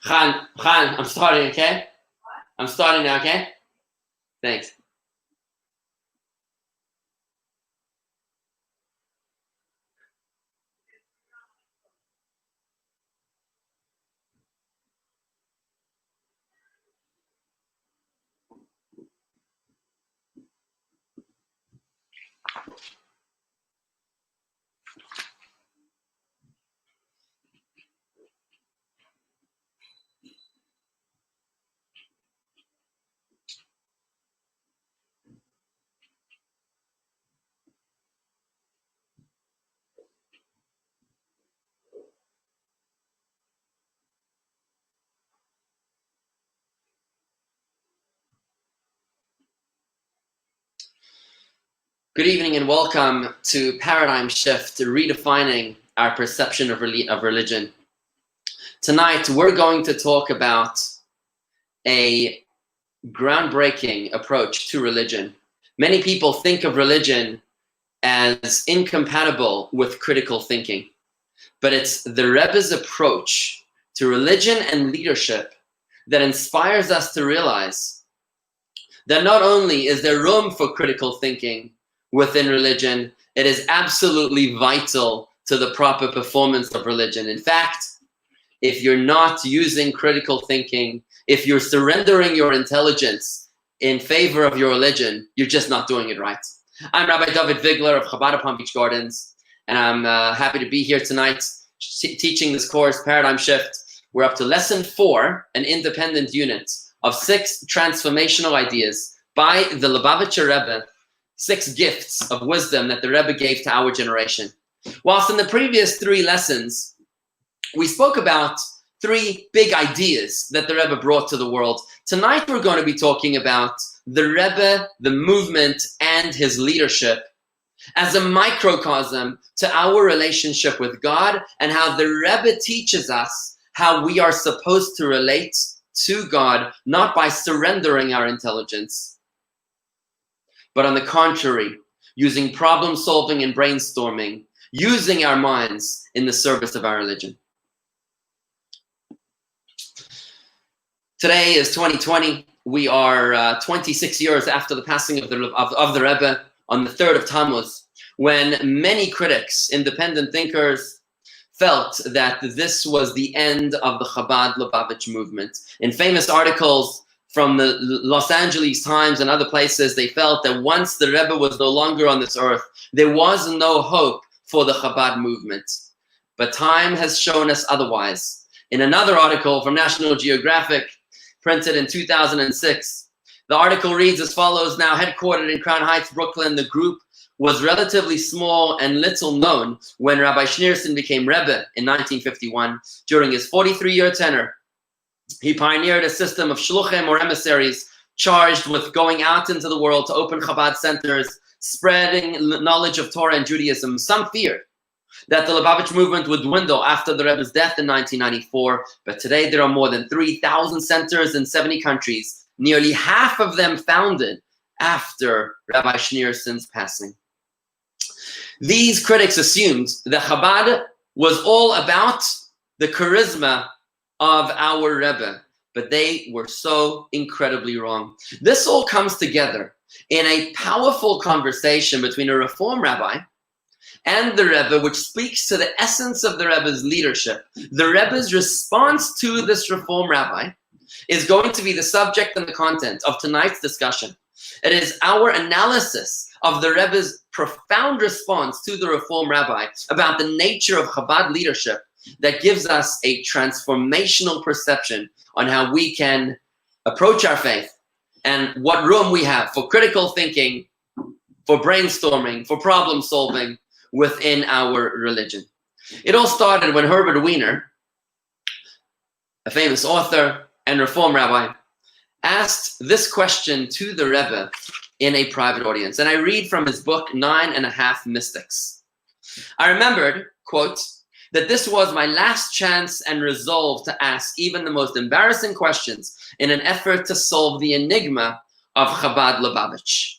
Khan, I'm starting, okay? I'm starting now, okay? Thanks. Good evening and welcome to Paradigm Shift, redefining our perception of religion. Tonight, we're going to talk about a groundbreaking approach to religion. Many people think of religion as incompatible with critical thinking, but it's the Rebbe's approach to religion and leadership that inspires us to realize that not only is there room for critical thinking within religion, it is absolutely vital to the proper performance of religion. In fact, if you're not using critical thinking, if you're surrendering your intelligence in favor of your religion, you're just not doing it right. I'm Rabbi Dovid Vigler of Chabad of Palm Beach Gardens, and I'm happy to be here tonight teaching this course, Paradigm Shift. We're up to lesson 4, an independent unit of 6 transformational ideas by the Lubavitcher Rebbe, 6 gifts of wisdom that the Rebbe gave to our generation. Whilst in the previous 3 lessons, we spoke about 3 big ideas that the Rebbe brought to the world. Tonight we're going to be talking about the Rebbe, the movement, and his leadership as a microcosm to our relationship with God and how the Rebbe teaches us how we are supposed to relate to God, not by surrendering our intelligence, but on the contrary, using problem solving and brainstorming, using our minds in the service of our religion. Today is 2020. We are 26 years after the passing of the Rebbe on the 3rd of Tammuz, when many critics, independent thinkers, felt that this was the end of the Chabad Lubavitch movement. In famous articles from the Los Angeles Times and other places, they felt that once the Rebbe was no longer on this earth, there was no hope for the Chabad movement. But time has shown us otherwise. In another article from National Geographic, printed in 2006, the article reads as follows: now headquartered in Crown Heights, Brooklyn, the group was relatively small and little known when Rabbi Schneerson became Rebbe in 1951. During his 43-year tenure, he pioneered a system of shluchim, or emissaries, charged with going out into the world to open Chabad centers, spreading knowledge of Torah and Judaism. Some feared that the Lubavitch movement would dwindle after the Rebbe's death in 1994, but today there are more than 3,000 centers in 70 countries, nearly half of them founded after Rabbi Schneerson's passing. These critics assumed that Chabad was all about the charisma of our Rebbe, but they were so incredibly wrong. This all comes together in a powerful conversation between a Reform rabbi and the Rebbe, which speaks to the essence of the Rebbe's leadership. The Rebbe's response to this Reform rabbi is going to be the subject and the content of tonight's discussion. It is our analysis of the Rebbe's profound response to the Reform rabbi about the nature of Chabad leadership that gives us a transformational perception on how we can approach our faith and what room we have for critical thinking, for brainstorming, for problem solving within our religion. It all started when Herbert Wiener, a famous author and Reform rabbi, asked this question to the Rebbe in a private audience. And I read from his book, 9.5 Mystics. I remembered, quote, that this was my last chance and resolve to ask even the most embarrassing questions in an effort to solve the enigma of Chabad Lubavitch.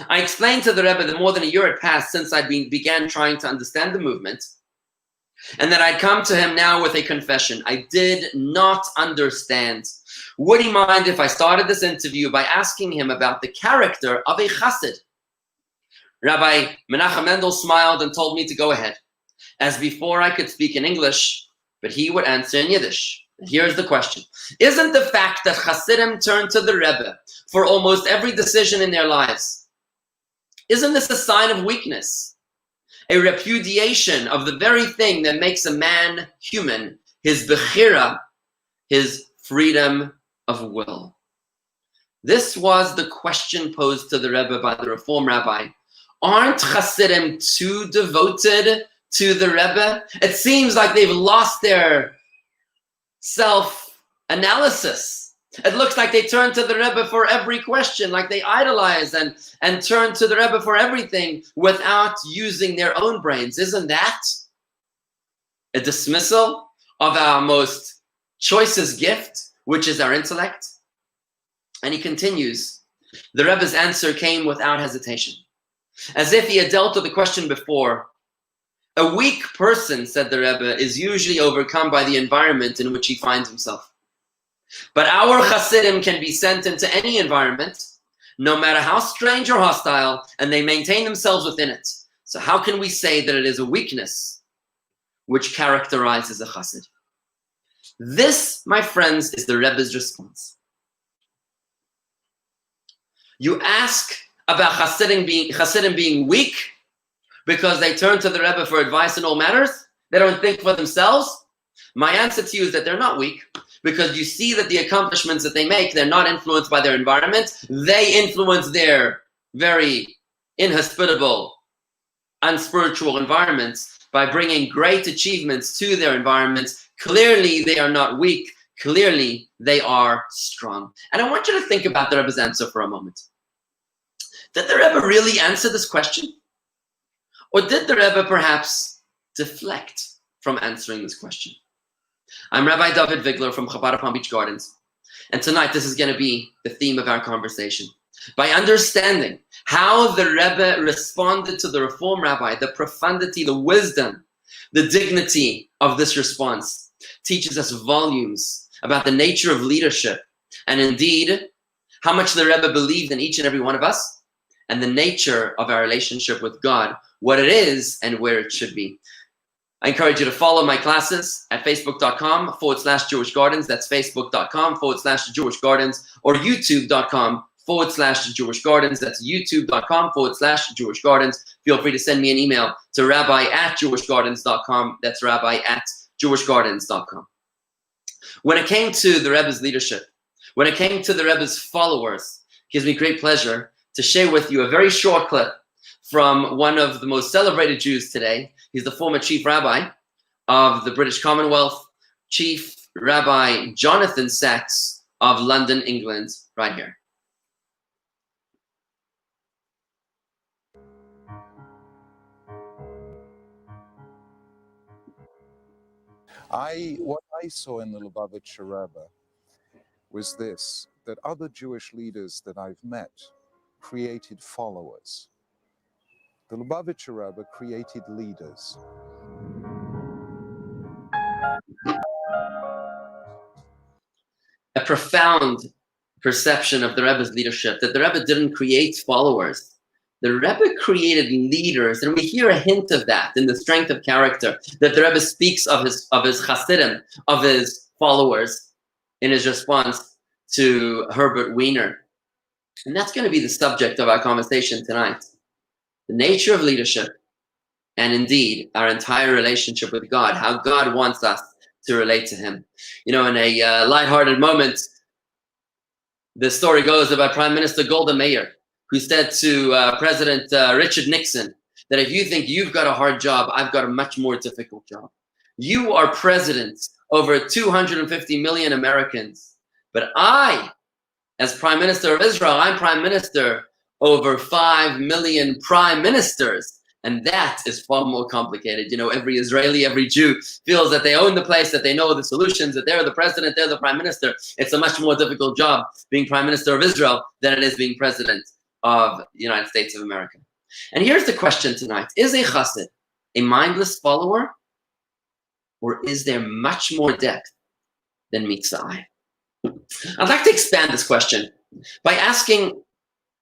I explained to the Rebbe that more than a year had passed since I began trying to understand the movement, and that I'd come to him now with a confession. I did not understand. Would he mind if I started this interview by asking him about the character of a chassid? Rabbi Menachem Mendel smiled and told me to go ahead. As before, I could speak in English, but he would answer in Yiddish. And here's the question. Isn't the fact that Hasidim turn to the Rebbe for almost every decision in their lives, isn't this a sign of weakness? A repudiation of the very thing that makes a man human, his bechira, his freedom of will. This was the question posed to the Rebbe by the Reform Rabbi. Aren't Hasidim too devoted to the Rebbe? It seems like they've lost their self-analysis. It looks like they turn to the Rebbe for every question, like they idolize and turn to the Rebbe for everything without using their own brains. Isn't that a dismissal of our most choicest gift, which is our intellect? And he continues, the Rebbe's answer came without hesitation, as if he had dealt with the question before. A weak person, said the Rebbe, is usually overcome by the environment in which he finds himself. But our Hasidim can be sent into any environment, no matter how strange or hostile, and they maintain themselves within it. So how can we say that it is a weakness which characterizes a Hasid? This, my friends, is the Rebbe's response. You ask about Hasidim being weak because they turn to the Rebbe for advice in all matters? They don't think for themselves? My answer to you is that they're not weak, because you see that the accomplishments that they make, they're not influenced by their environment. They influence their very inhospitable, unspiritual environments by bringing great achievements to their environments. Clearly, they are not weak. Clearly, they are strong. And I want you to think about the Rebbe's answer for a moment. Did the Rebbe really answer this question? Or did the Rebbe perhaps deflect from answering this question? I'm Rabbi Dovid Vigler from Chabad Palm Beach Gardens. And tonight, this is going to be the theme of our conversation. By understanding how the Rebbe responded to the Reform Rabbi, the profundity, the wisdom, the dignity of this response teaches us volumes about the nature of leadership, and indeed, how much the Rebbe believed in each and every one of us, and the nature of our relationship with God, what it is and where it should be. I encourage you to follow my classes at facebook.com/Jewish Gardens. That's facebook.com/Jewish Gardens, or youtube.com/Jewish Gardens. That's youtube.com/Jewish Gardens. Feel free to send me an email to rabbi@jewishgardens.com. That's rabbi@jewishgardens.com. When it came to the Rebbe's leadership, when it came to the Rebbe's followers, it gives me great pleasure to share with you a very short clip from one of the most celebrated Jews today. He's the former chief rabbi of the British Commonwealth, Chief Rabbi Jonathan Sachs of London, England, right here. What I saw in the Lubavitcher Rebbe was this, that other Jewish leaders that I've met created followers. The Lubavitcher Rebbe created leaders. A profound perception of the Rebbe's leadership, that the Rebbe didn't create followers. The Rebbe created leaders, and we hear a hint of that in the strength of character that the Rebbe speaks of his Hasidim, of his followers, in his response to Herbert Wiener. And that's going to be the subject of our conversation tonight. The nature of leadership, and indeed our entire relationship with God, how God wants us to relate to him. You know, in a lighthearted moment, the story goes about Prime Minister Golda Meir, who said to President Richard Nixon that if you think you've got a hard job, I've got a much more difficult job. You are president over 250 million Americans, but I, as Prime Minister of Israel, I'm Prime Minister over 5 million prime ministers. And that is far more complicated. You know, every Israeli, every Jew feels that they own the place, that they know the solutions, that they're the president, they're the prime minister. It's a much more difficult job being Prime Minister of Israel than it is being president of the United States of America. And here's the question tonight. Is a chassid a mindless follower, or is there much more depth than meets the eye? I'd like to expand this question by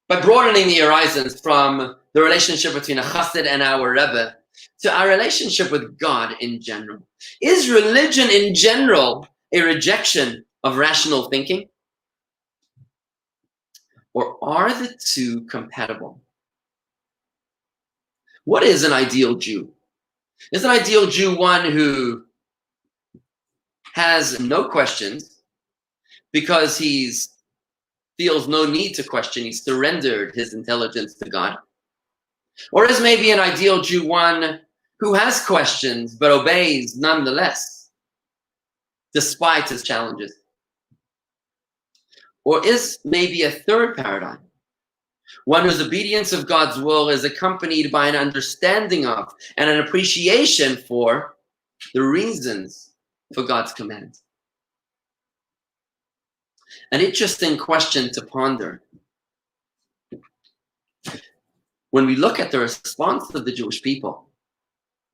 broadening the horizons from the relationship between a chassid and our Rebbe to our relationship with God in general. Is religion in general a rejection of rational thinking? Or are the two compatible? What is an ideal Jew? Is an ideal Jew one who has no questions because he feels no need to question, he's surrendered his intelligence to God? Or is maybe an ideal Jew one who has questions but obeys nonetheless, despite his challenges? Or is maybe a third paradigm, one whose obedience of God's will is accompanied by an understanding of and an appreciation for the reasons for God's command? An interesting question to ponder. When we look at the response of the Jewish people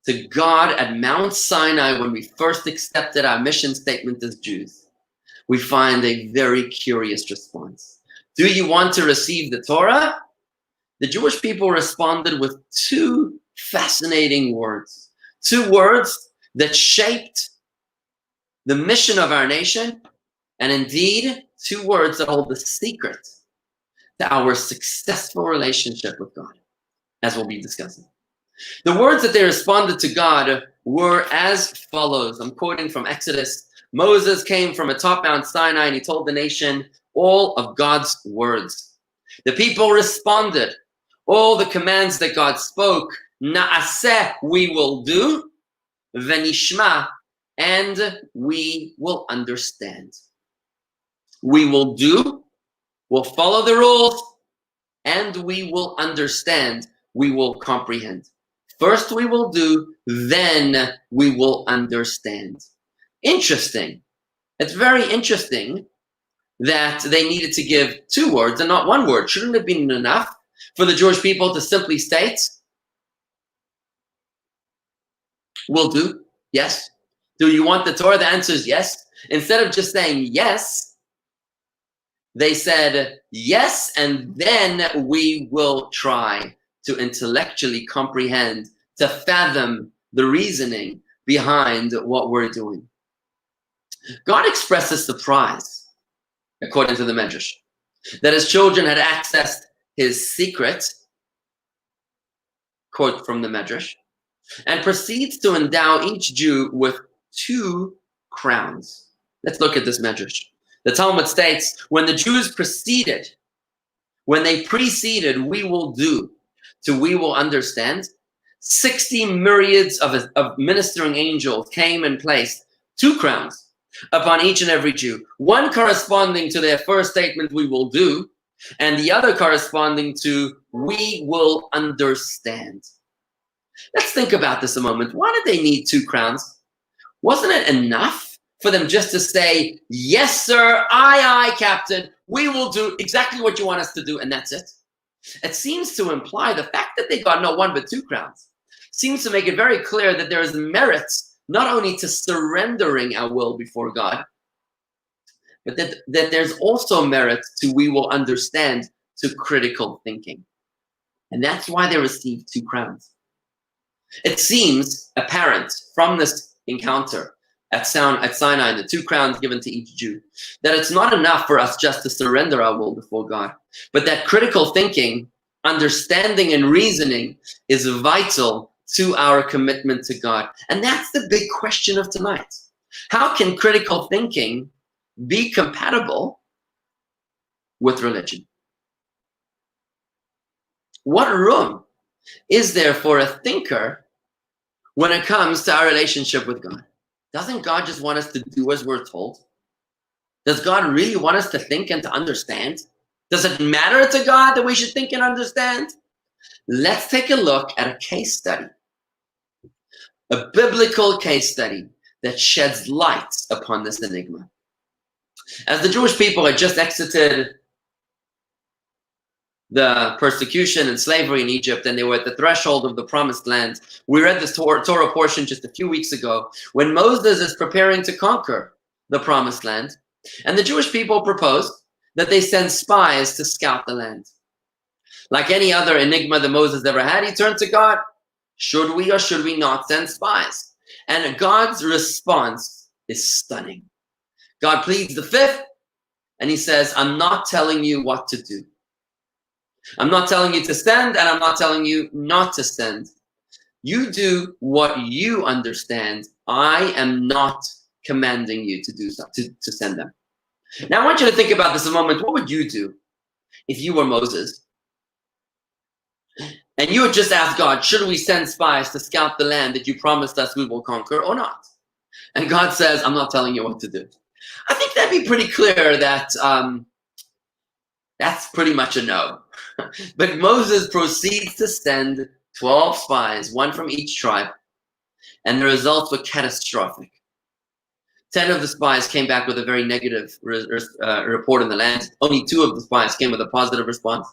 to God at Mount Sinai when we first accepted our mission statement as Jews, we find a very curious response. Do you want to receive the Torah? The Jewish people responded with two fascinating words. Two words that shaped the mission of our nation, and indeed, two words that hold the secret to our successful relationship with God, as we'll be discussing. The words that they responded to God were as follows. I'm quoting from Exodus. Moses came from atop Mount Sinai and he told the nation all of God's words. The people responded. All the commands that God spoke, na'aseh, we will do, v'nishma, and we will understand. We will do, we'll follow the rules, and we will understand, we will comprehend. First we will do, then we will understand. Interesting. It's very interesting that they needed to give two words and not one word. Shouldn't it have been enough for the Jewish people to simply state, we'll do, yes? Do you want the Torah? The answer is yes. Instead of just saying yes, they said yes, and then we will try to intellectually comprehend, to fathom the reasoning behind what we're doing. God expresses surprise, according to the Medrash, that his children had accessed his secret, quote from the Medrash, and proceeds to endow each Jew with two crowns. Let's look at this Medrash. The Talmud states, when the Jews preceded, we will do, to we will understand, 60 myriads of ministering angels came and placed two crowns upon each and every Jew, one corresponding to their first statement, we will do, and the other corresponding to we will understand. Let's think about this a moment. Why did they need two crowns? Wasn't it enough for them just to say, yes, sir, aye, captain, we will do exactly what you want us to do, and that's it? It seems to imply the fact that they got not one but two crowns seems to make it very clear that there is merit not only to surrendering our will before God, but that there's also merit to we will understand, to critical thinking. And that's why they received two crowns. It seems apparent from this encounter at Sinai, the two crowns given to each Jew, that it's not enough for us just to surrender our will before God, but that critical thinking, understanding, and reasoning is vital to our commitment to God. And that's the big question of tonight. How can critical thinking be compatible with religion? What room is there for a thinker when it comes to our relationship with God? Doesn't God just want us to do as we're told? Does God really want us to think and to understand? Does it matter to God that we should think and understand? Let's take a look at a case study, a biblical case study that sheds light upon this enigma. As the Jewish people had just exited the persecution and slavery in Egypt, and they were at the threshold of the promised land. We read this Torah portion just a few weeks ago when Moses is preparing to conquer the promised land, and the Jewish people proposed that they send spies to scout the land. Like any other enigma that Moses ever had, he turned to God. Should we or should we not send spies? And God's response is stunning. God pleads the fifth, and he says, I'm not telling you what to do. I'm not telling you to send, and I'm not telling you not to send. You do what you understand. I am not commanding you to do so, to send them. Now I want you to think about this a moment. What would you do if you were Moses? And you would just ask God, should we send spies to scout the land that you promised us we will conquer or not? And God says, I'm not telling you what to do. I think that'd be pretty clear that that's pretty much a no. But Moses proceeds to send 12 spies, one from each tribe, and the results were catastrophic. 10 of the spies came back with a very negative report on the land. Only 2 of the spies came with a positive response.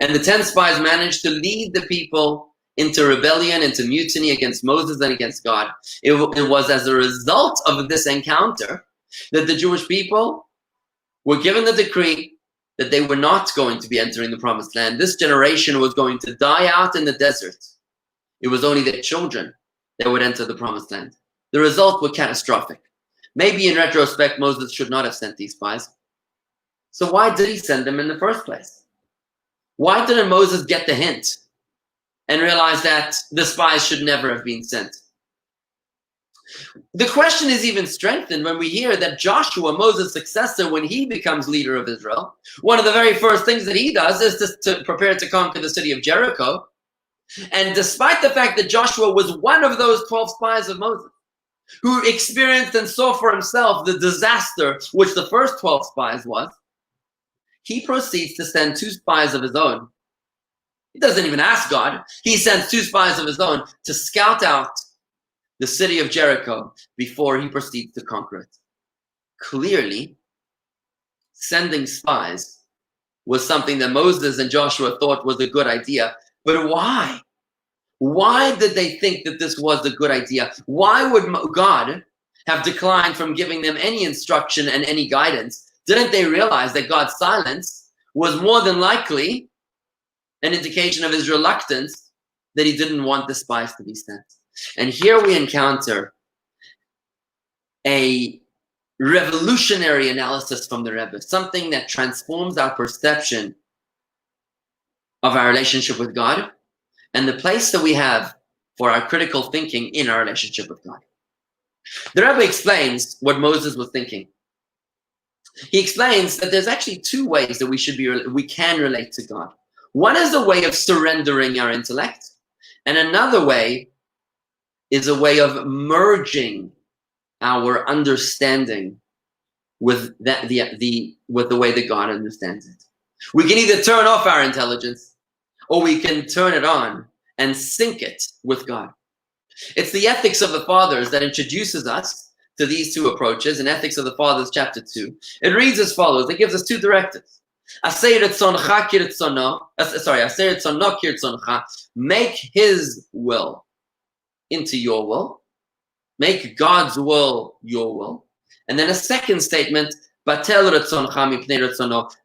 And the 10 spies managed to lead the people into rebellion, into mutiny against Moses and against God. It was as a result of this encounter that the Jewish people were given the decree that they were not going to be entering the promised land. This generation was going to die out in the desert. It was only their children that would enter the promised land. The results were catastrophic. Maybe in retrospect, Moses should not have sent these spies. So why did he send them in the first place? Why didn't Moses get the hint and realize that the spies should never have been sent? The question is even strengthened when we hear that Joshua, Moses' successor, when he becomes leader of Israel, one of the very first things that he does is to prepare to conquer the city of Jericho. And despite the fact that Joshua was one of those 12 spies of Moses, who experienced and saw for himself the disaster which the first 12 spies was, he proceeds to send 2 spies of his own. He doesn't even ask God. He sends 2 spies of his own to scout out the city of Jericho before he proceeds to conquer it. Clearly, sending spies was something that Moses and Joshua thought was a good idea. But why? Why did they think that this was a good idea? Why would God have declined from giving them any instruction and any guidance? Didn't they realize that God's silence was more than likely an indication of his reluctance that he didn't want the spies to be sent? And here we encounter a revolutionary analysis from the Rebbe, something that transforms our perception of our relationship with God and the place that we have for our critical thinking in our relationship with God. The Rebbe explains what Moses was thinking. He explains that there's actually 2 ways that we can relate to God. One is a way of surrendering our intellect, and another way is a way of merging our understanding with with the way that God understands it. We can either turn off our intelligence, or we can turn it on and sync it with God. It's the Ethics of the Fathers that introduces us to these 2 approaches. In Ethics of the Fathers, chapter 2, it reads as follows. It gives us 2 directives. Make his will into your will. Make God's will your will. And then a second statement,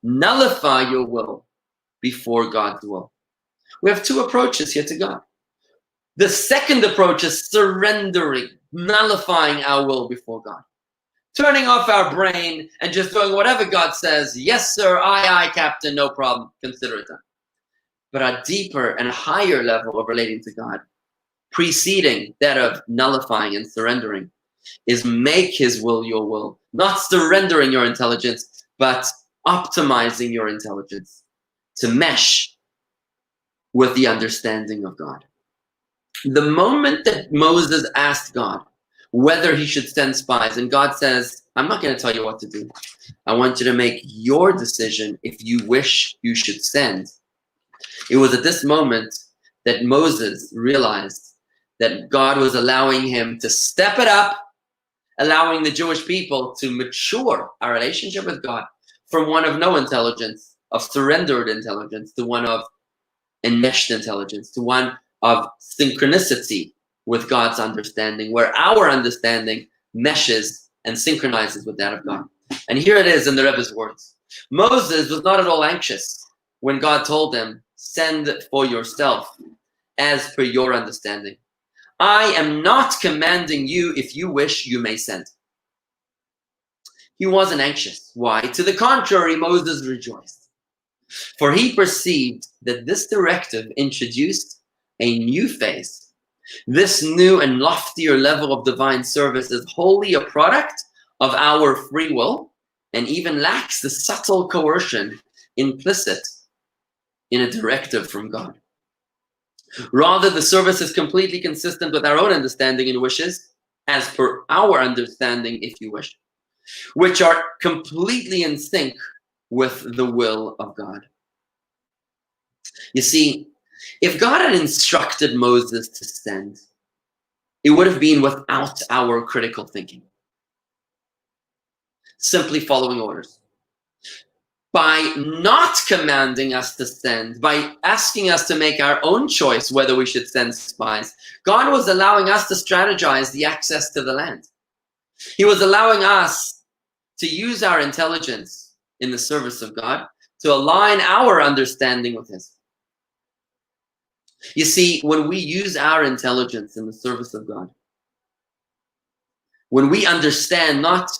nullify your will before God's will. We have 2 approaches here to God. The second approach is surrendering, nullifying our will before God. Turning off our brain and just doing whatever God says. Yes, sir, aye, captain, no problem, consider it done. But a deeper and higher level of relating to God, preceding that of nullifying and surrendering, is make his will your will. Not surrendering your intelligence, but optimizing your intelligence to mesh with the understanding of God. The moment that Moses asked God whether he should send spies, and God says, I'm not going to tell you what to do. I want you to make your decision if you wish you should send. It was at this moment that Moses realized that God was allowing him to step it up, allowing the Jewish people to mature our relationship with God from one of no intelligence of surrendered intelligence to one of enmeshed intelligence, to one of synchronicity with God's understanding, where our understanding meshes and synchronizes with that of God. And here it is in the Rebbe's words. Moses was not at all anxious when God told him, send for yourself as per your understanding. I am not commanding you. If you wish, you may send. He wasn't anxious. Why? To the contrary, Moses rejoiced. For he perceived that this directive introduced a new phase. This new and loftier level of divine service is wholly a product of our free will and even lacks the subtle coercion implicit in a directive from God. Rather, the service is completely consistent with our own understanding and wishes, as per our understanding, if you wish, which are completely in sync with the will of God. You see, if God had instructed Moses to send, it would have been without our critical thinking, simply following orders. By not commanding us to send, by asking us to make our own choice whether we should send spies, God was allowing us to strategize the access to the land. He was allowing us to use our intelligence in the service of God to align our understanding with His. You see, when we use our intelligence in the service of God, when we understand not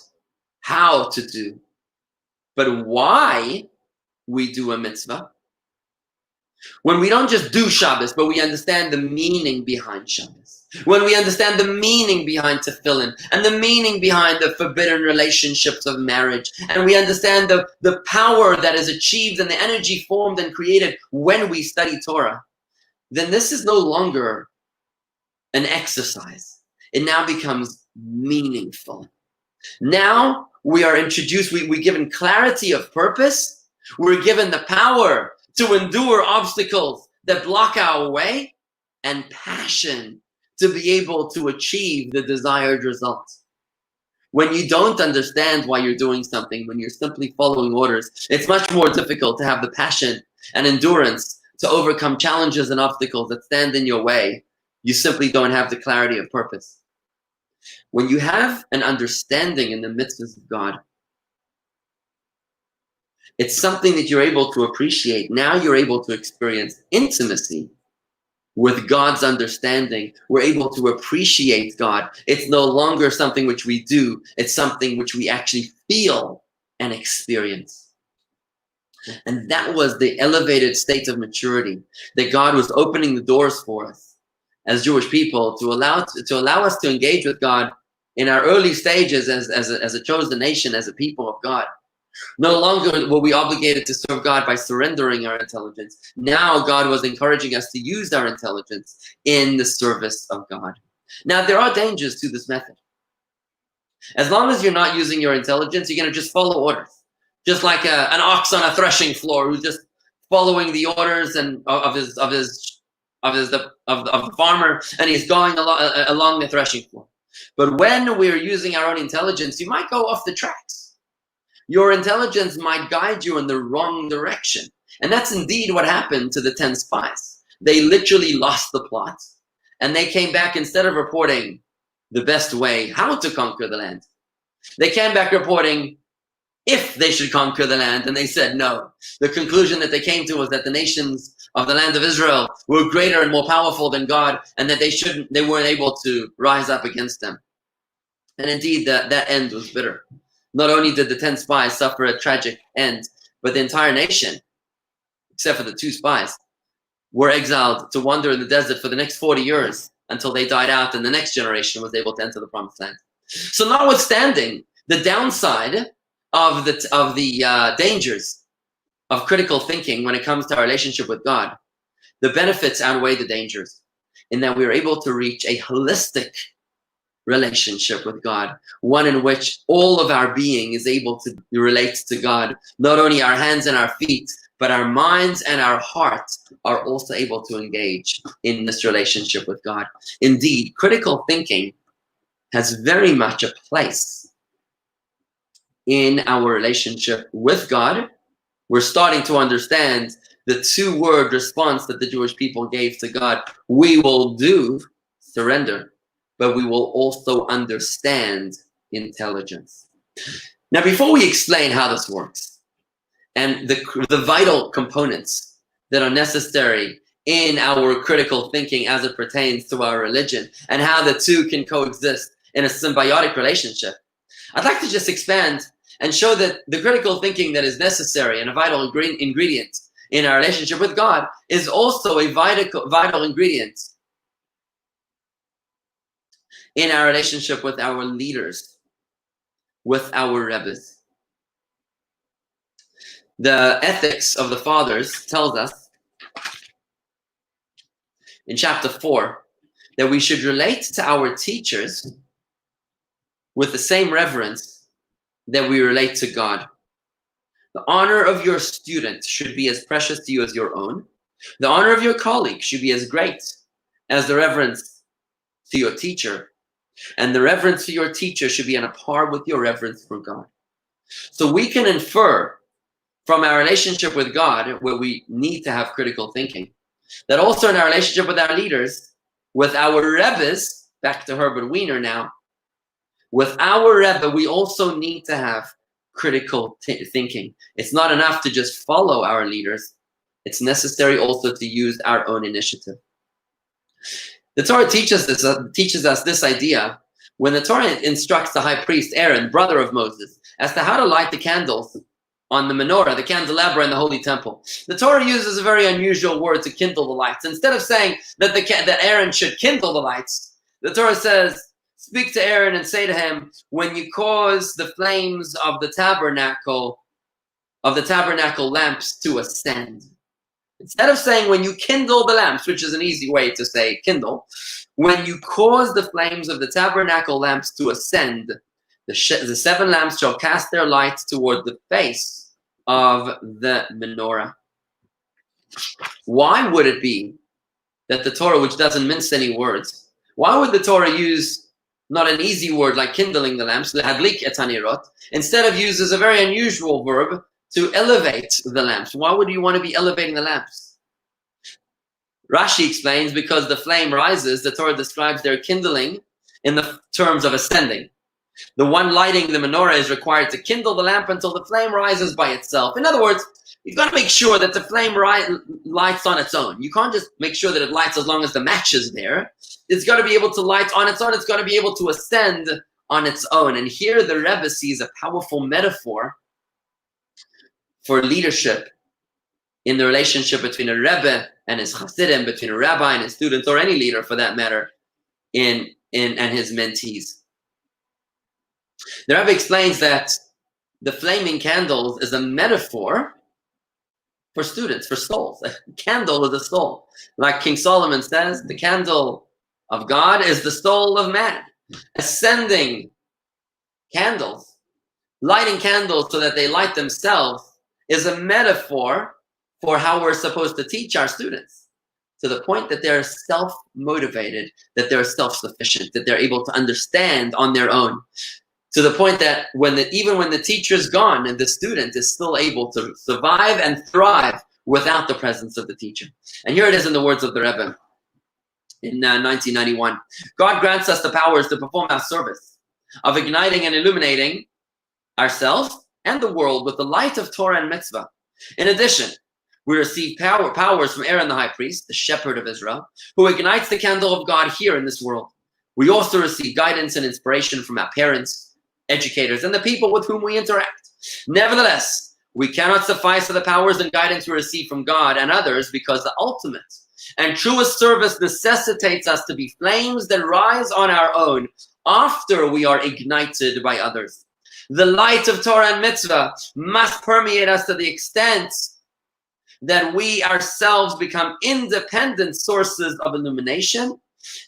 how to do, but why we do a mitzvah, when we don't just do Shabbos, but we understand the meaning behind Shabbos, when we understand the meaning behind tefillin and the meaning behind the forbidden relationships of marriage, and we understand the power that is achieved and the energy formed and created when we study Torah, then this is no longer an exercise. It now becomes meaningful. Now we are introduced, we're given clarity of purpose. We're given the power to endure obstacles that block our way, and passion to be able to achieve the desired result. When you don't understand why you're doing something, when you're simply following orders, it's much more difficult to have the passion and endurance to overcome challenges and obstacles that stand in your way. You simply don't have the clarity of purpose. When you have an understanding in the mitzvahs of God, it's something that you're able to appreciate. Now you're able to experience intimacy with God's understanding. We're able to appreciate God. It's no longer something which we do. It's something which we actually feel and experience. And that was the elevated state of maturity that God was opening the doors for us as Jewish people to allow us to engage with God in our early stages as a chosen nation, as a people of God. No longer were we obligated to serve God by surrendering our intelligence. Now God was encouraging us to use our intelligence in the service of God. Now there are dangers to this method. As long as you're not using your intelligence, you're going to just follow orders. Just like an ox on a threshing floor who's just following the orders and of the farmer, and he's going along the threshing floor. But when we're using our own intelligence, you might go off the tracks. Your intelligence might guide you in the wrong direction. And that's indeed what happened to the 10 spies. They literally lost the plot. And they came back, instead of reporting the best way how to conquer the land, they came back reporting if they should conquer the land, and they said no. The conclusion that they came to was that the nations of the land of Israel were greater and more powerful than God, and that they weren't able to rise up against them. And indeed, that end was bitter. Not only did the 10 spies suffer a tragic end, but the entire nation, except for the 2 spies, were exiled to wander in the desert for the next 40 years until they died out and the next generation was able to enter the promised land. So notwithstanding the downside of the dangers of critical thinking when it comes to our relationship with God, the benefits outweigh the dangers in that we are able to reach a holistic relationship with God, one in which all of our being is able to relate to God. Not only our hands and our feet, but our minds and our hearts are also able to engage in this relationship with God. Indeed, critical thinking has very much a place in our relationship with God, we're starting to understand the two-word response that the Jewish people gave to God. We will do surrender, but we will also understand intelligence. Now, before we explain how this works and the vital components that are necessary in our critical thinking as it pertains to our religion and how the two can coexist in a symbiotic relationship, I'd like to just expand and show that the critical thinking that is necessary and a vital ingredient in our relationship with God is also a vital ingredient in our relationship with our leaders, with our Rebbes. The Ethics of the Fathers tells us in chapter 4 that we should relate to our teachers with the same reverence that we relate to God. The honor of your student should be as precious to you as your own. The honor of your colleague should be as great as the reverence to your teacher. And the reverence to your teacher should be on a par with your reverence for God. So we can infer from our relationship with God, where we need to have critical thinking, that also in our relationship with our leaders, with our Rebbes, back to Herbert Wiener now, with our Rebbe, we also need to have critical thinking. It's not enough to just follow our leaders. It's necessary also to use our own initiative. The Torah teaches us this idea when the Torah instructs the high priest Aaron, brother of Moses, as to how to light the candles on the menorah, the candelabra in the Holy Temple. The Torah uses a very unusual word to kindle the lights. Instead of saying that Aaron should kindle the lights, the Torah says, speak to Aaron and say to him, when you cause the flames of the tabernacle lamps to ascend. Instead of saying when you kindle the lamps, which is an easy way to say kindle, when you cause the flames of the tabernacle lamps to ascend, the 7 lamps shall cast their light toward the face of the menorah. Why would it be that the Torah, which doesn't mince any words, why would the Torah use not an easy word like kindling the lamps, lehadlik et hanirot, instead of uses a very unusual verb to elevate the lamps? Why would you want to be elevating the lamps? Rashi explains because the flame rises, the Torah describes their kindling in the terms of ascending. The one lighting the menorah is required to kindle the lamp until the flame rises by itself. In other words, you've got to make sure that the flame lights on its own. You can't just make sure that it lights as long as the match is there. It's got to be able to light on its own. It's got to be able to ascend on its own. And here the Rebbe sees a powerful metaphor for leadership in the relationship between a Rebbe and his Hasidim, between a rabbi and his students, or any leader for that matter, and his mentees. The Rebbe explains that the flaming candles is a metaphor for students, for souls. A candle is a soul. Like King Solomon says, the candle of God is the soul of man. Ascending candles, lighting candles so that they light themselves, is a metaphor for how we're supposed to teach our students, to the point that they're self-motivated, that they're self-sufficient, that they're able to understand on their own, to the point that even when the teacher's gone and the student is still able to survive and thrive without the presence of the teacher. And here it is in the words of the Rebbe in 1991. God grants us the powers to perform our service of igniting and illuminating ourselves and the world with the light of Torah and mitzvah. In addition, we receive powers from Aaron the high priest, the shepherd of Israel, who ignites the candle of God here in this world. We also receive guidance and inspiration from our parents, educators, and the people with whom we interact. Nevertheless, we cannot suffice for the powers and guidance we receive from God and others, because the ultimate and truest service necessitates us to be flames that rise on our own after we are ignited by others. The light of Torah and mitzvah must permeate us to the extent that we ourselves become independent sources of illumination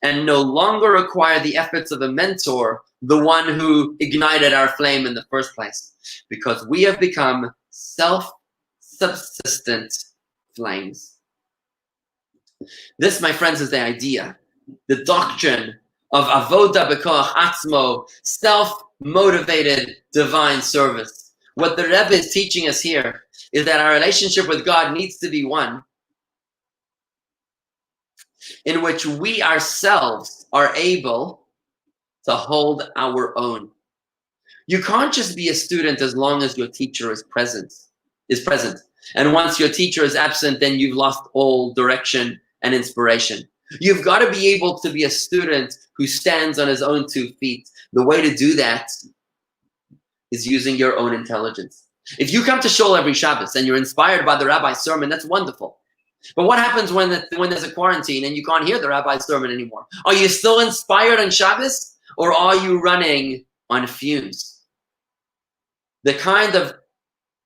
and no longer require the efforts of a mentor, the one who ignited our flame in the first place, because we have become self-subsistent flames. This, my friends, is the idea, the doctrine of avoda b'koach atzmo, self-motivated divine service, What the Rebbe is teaching us here is that our relationship with God needs to be one in which we ourselves are able to hold our own. You can't just be a student as long as your teacher is present. And once your teacher is absent, then you've lost all direction and inspiration. You've got to be able to be a student who stands on his own 2 feet. The way to do that is using your own intelligence. If you come to shul every Shabbos and you're inspired by the rabbi's sermon, that's wonderful. But what happens when there's a quarantine and you can't hear the rabbi's sermon anymore? Are you still inspired on Shabbos, or are you running on fumes? The kind of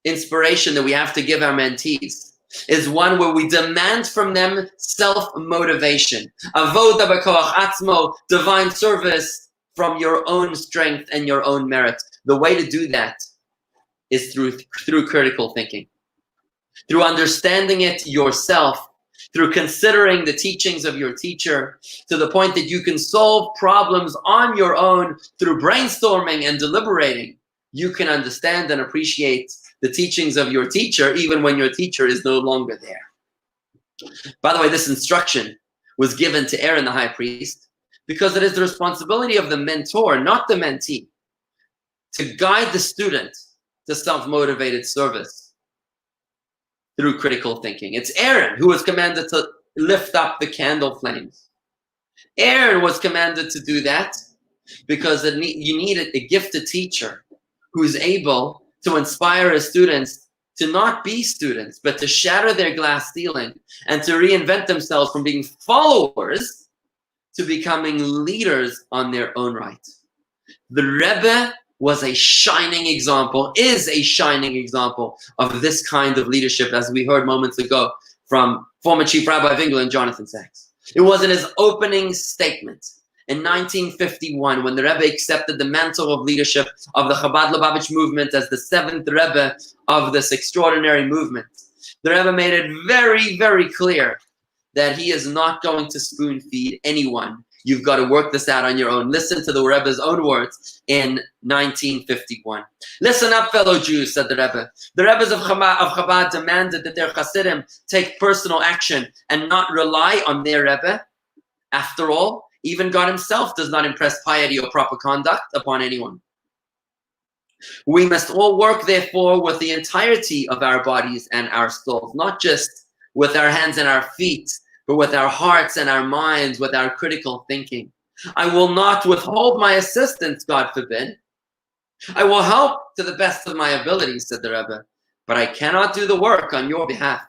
inspiration that we have to give our mentees is one where we demand from them self-motivation. Avoda b'koach atzmo, divine service from your own strength and your own merit. The way to do that is through critical thinking, through understanding it yourself, through considering the teachings of your teacher to the point that you can solve problems on your own through brainstorming and deliberating. You can understand and appreciate the teachings of your teacher even when your teacher is no longer there. By the way, this instruction was given to Aaron the high priest because it is the responsibility of the mentor, not the mentee, to guide the student to self-motivated service through critical thinking. It's Aaron who was commanded to lift up the candle flames. Aaron was commanded to do that because you needed a gifted teacher who's able to inspire his students to not be students, but to shatter their glass ceiling and to reinvent themselves from being followers to becoming leaders on their own right. The Rebbe was a shining example, is a shining example of this kind of leadership, as we heard moments ago from former Chief Rabbi Vigler and Jonathan Sachs. It was in his opening statement in 1951 when the Rebbe accepted the mantle of leadership of the Chabad Lubavitch movement as the 7th Rebbe of this extraordinary movement. The Rebbe made it very, very clear that he is not going to spoon feed anyone. You've got to work this out on your own. Listen to the Rebbe's own words in 1951. Listen up, fellow Jews, said the Rebbe. The Rebbes of Chabad demanded that their Hasidim take personal action and not rely on their Rebbe. After all, even God himself does not impress piety or proper conduct upon anyone. We must all work, therefore, with the entirety of our bodies and our souls, not just with our hands and our feet, but with our hearts and our minds, with our critical thinking. I will not withhold my assistance, God forbid. I will help to the best of my ability, said the Rebbe, but I cannot do the work on your behalf.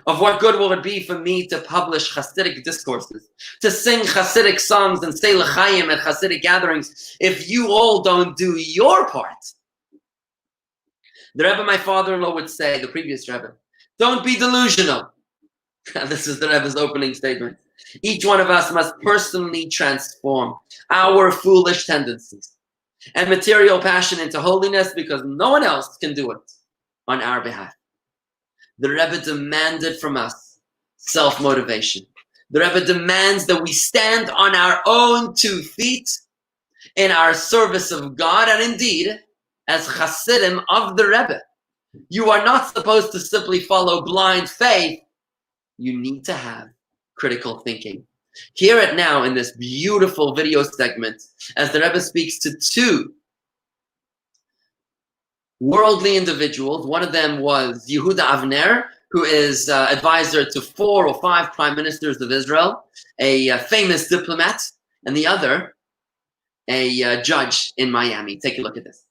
Of what good will it be for me to publish Hasidic discourses, to sing Hasidic songs and say l'chaim at Hasidic gatherings if you all don't do your part? The Rebbe, my father-in-law, would say, the previous Rebbe, don't be delusional. This is the Rebbe's opening statement. Each one of us must personally transform our foolish tendencies and material passion into holiness because no one else can do it on our behalf. The Rebbe demanded from us self-motivation. The Rebbe demands that we stand on our own 2 feet in our service of God, and indeed, as Hasidim of the Rebbe. You are not supposed to simply follow blind faith. You need to have critical thinking. Hear it now in this beautiful video segment as the Rebbe speaks to 2 worldly individuals. One of them was Yehuda Avner, who is advisor to 4 or 5 prime ministers of Israel, a famous diplomat, and the other, a judge in Miami. Take a look at this.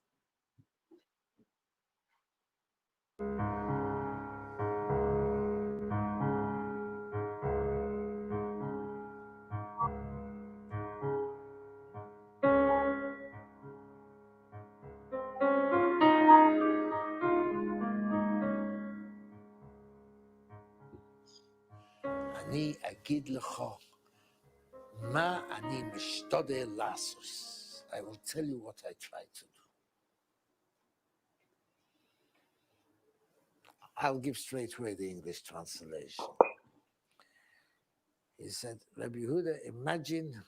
אני אגיד לך מה אני משתדל לעשות. I will tell you what I try to do. I'll give straight away the English translation. He said, Rabbi Yehuda, imagine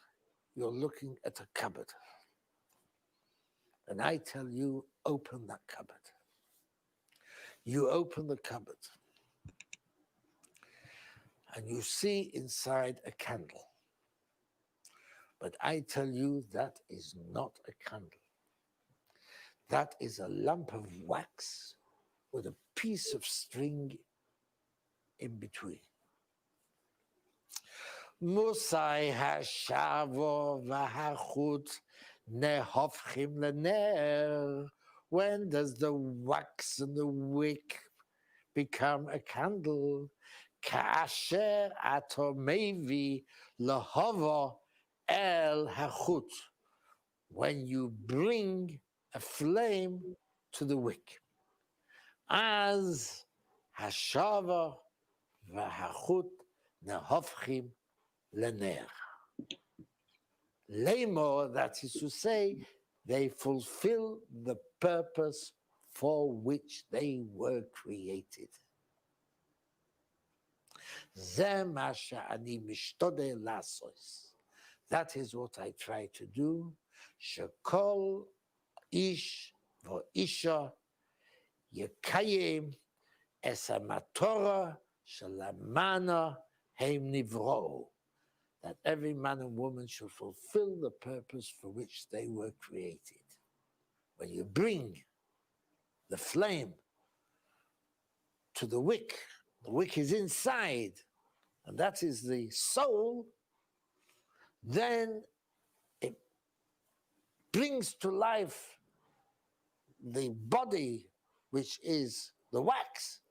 you're looking at a cupboard. and I tell you, open that cupboard. You open the cupboard, and you see inside a candle. But I tell you, that is not a candle. That is a lump of wax with a piece of string in between. Musai hashavo v'hachut nehofchim lener. When does the wax and the wick become a candle? Kasher atomevi lahava el hachut. When you bring a flame to the wick. As hashava v'hachut nehofchim lener. Lemor, that is to say, they fulfill the purpose for which they were created. That is what I try to do. Shekol ish v'isha yekayim es hamatorah shalamana heim nivro. That every man and woman should fulfill the purpose for which they were created. When you bring the flame to the wick is inside, and that is the soul, then it brings to life the body, which is the wax,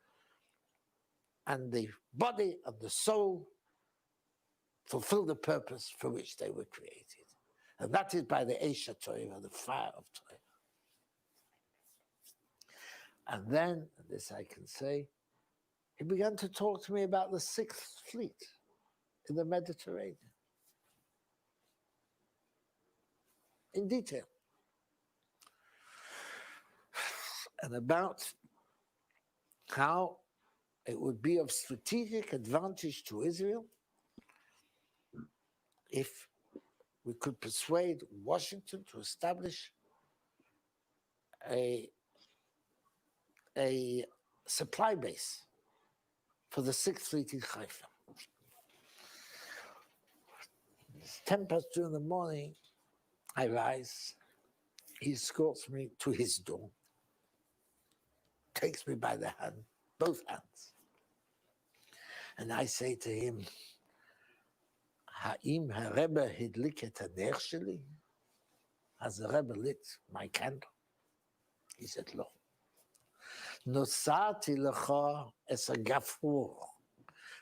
and the body and the soul fulfill the purpose for which they were created. And that is by the Eish HaTorah, the fire of Torah. And then, this I can say, he began to talk to me about the Sixth Fleet in the Mediterranean. In detail. And about how it would be of strategic advantage to Israel if we could persuade Washington to establish a supply base for the Sixth Fleet in Haifa. It's 2:10 in the morning. I rise. He escorts me to his door, takes me by the hand, both hands. And I say to him, Ha'im ha'Rebbe hidlik et haner sheli? Has the Rebbe lit my candle? He said, no. Nosati lecha es ha'gafur.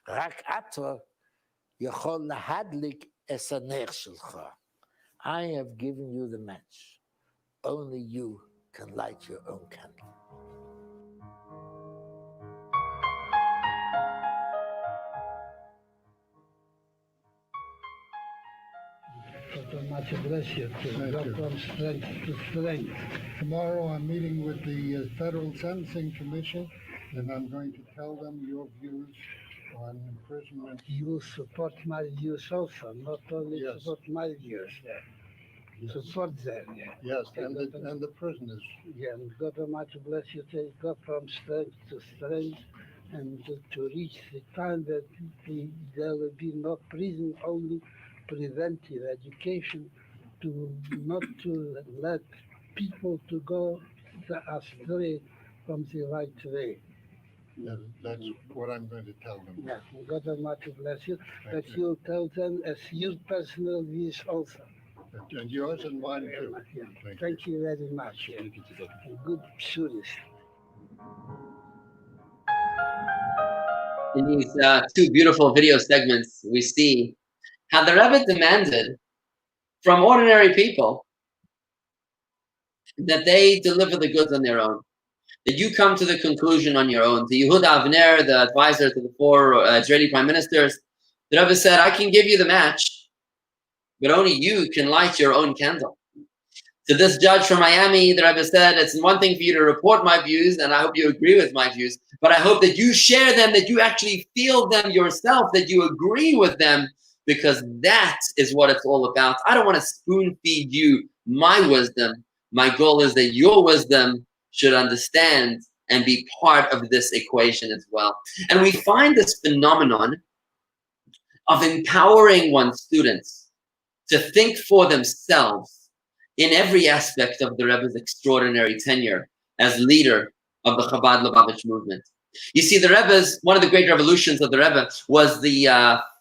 Rak ato yachol lahadlik es haner shelcha. I have given you the match. Only you can light your own candle. Much bless you to go from strength to strength. Tomorrow I'm meeting with the Federal Sentencing Commission, and I'm going to tell them your views on imprisonment. You support my views also, not only support my views. Yes. Support them. Yes, and the prisoners. Yeah, and God Almighty bless you to go from strength to strength, and to reach the time that there will be no prison, only preventive education, to not to let people to go astray from the right way. That's what I'm going to tell them. Yeah, God Almighty bless you. But you tell them as your personal views also. And yours and mine too. Yeah. Thank you very much. Yeah. Good service. In these two beautiful video segments, we see how the Rebbe demanded from ordinary people that they deliver the goods on their own, that you come to the conclusion on your own. To Yehuda Avner, the advisor to the four Israeli prime ministers, the Rebbe said, I can give you the match, but only you can light your own candle. To this judge from Miami, the Rebbe said, it's one thing for you to report my views, and I hope you agree with my views, but I hope that you share them, that you actually feel them yourself, that you agree with them, because that is what it's all about. I don't want to spoon feed you my wisdom. My goal is that your wisdom should understand and be part of this equation as well. And we find this phenomenon of empowering one's students to think for themselves in every aspect of the Rebbe's extraordinary tenure as leader of the Chabad Lubavitch movement. You see, the Rebbe's, one of the great revolutions of the Rebbe was the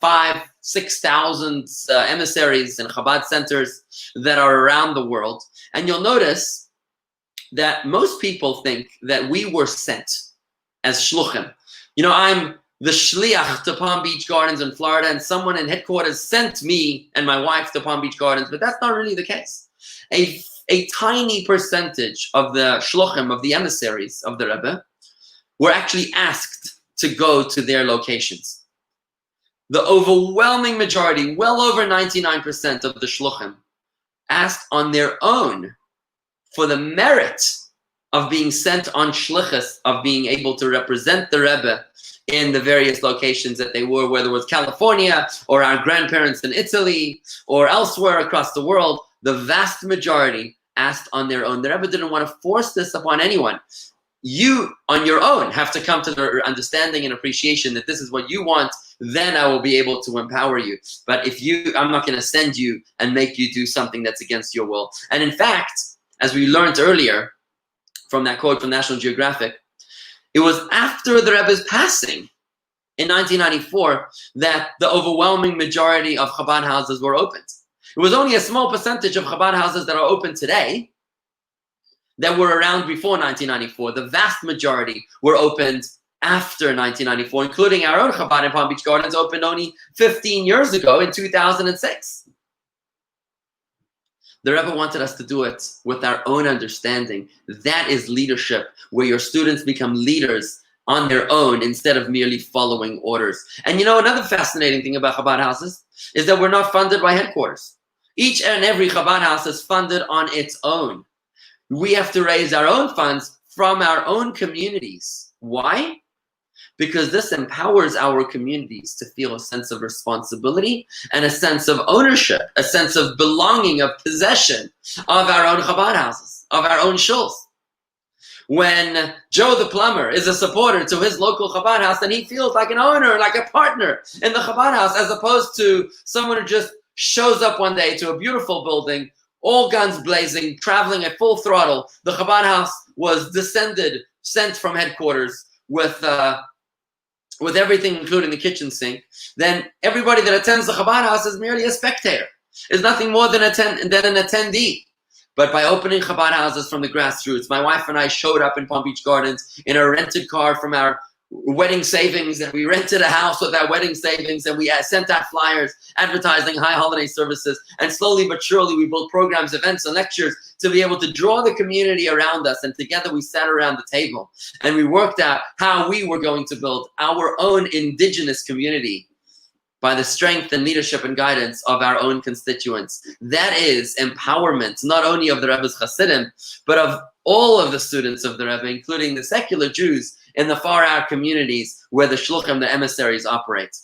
5,000-6,000 emissaries and Chabad centers that are around the world. And you'll notice that most people think that we were sent as shluchim. You know, I'm the shliach to Palm Beach Gardens in Florida, and someone in headquarters sent me and my wife to Palm Beach Gardens, but that's not really the case. A tiny percentage of the shluchim, of the emissaries of the Rebbe, were actually asked to go to their locations. The overwhelming majority, well over 99% of the shluchim, asked on their own for the merit of being sent on shlichus, of being able to represent the Rebbe in the various locations that they were, whether it was California or our grandparents in Italy or elsewhere across the world. The vast majority asked on their own. The Rebbe didn't want to force this upon anyone. You, on your own, have to come to the understanding and appreciation that this is what you want, then I will be able to empower you. But if you, I'm not going to send you and make you do something that's against your will. And in fact, as we learned earlier from that quote from National Geographic, it was after the Rebbe's passing in 1994 that the overwhelming majority of Chabad houses were opened. It was only a small percentage of Chabad houses that are open today that were around before 1994. The vast majority were opened after 1994, including our own Chabad in Palm Beach Gardens, opened only 15 years ago in 2006. The Rebbe wanted us to do it with our own understanding. That is leadership, where your students become leaders on their own instead of merely following orders. And you know, another fascinating thing about Chabad houses is that we're not funded by headquarters. Each and every Chabad house is funded on its own. We have to raise our own funds from our own communities. Why? Because this empowers our communities to feel a sense of responsibility and a sense of ownership, a sense of belonging, of possession of our own Chabad houses, of our own shuls. When Joe the plumber is a supporter to his local Chabad house, then he feels like an owner, like a partner in the Chabad house, as opposed to someone who just shows up one day to a beautiful building, all guns blazing, traveling at full throttle. The Chabad house was sent from headquarters with everything, including the kitchen sink. Then everybody that attends the Chabad house is merely a spectator, is nothing more than an attendee. But by opening Chabad houses from the grassroots, my wife and I showed up in Palm Beach Gardens in a rented car from our wedding savings, and we rented a house with our wedding savings, and we sent out flyers advertising high holiday services, and slowly but surely we built programs, events, and lectures to be able to draw the community around us. And together we sat around the table and we worked out how we were going to build our own indigenous community by the strength and leadership and guidance of our own constituents. That is empowerment, not only of the Rebbe's Hasidim, but of all of the students of the Rebbe, including the secular Jews in the far-out communities where the shluchim, the emissaries, operate.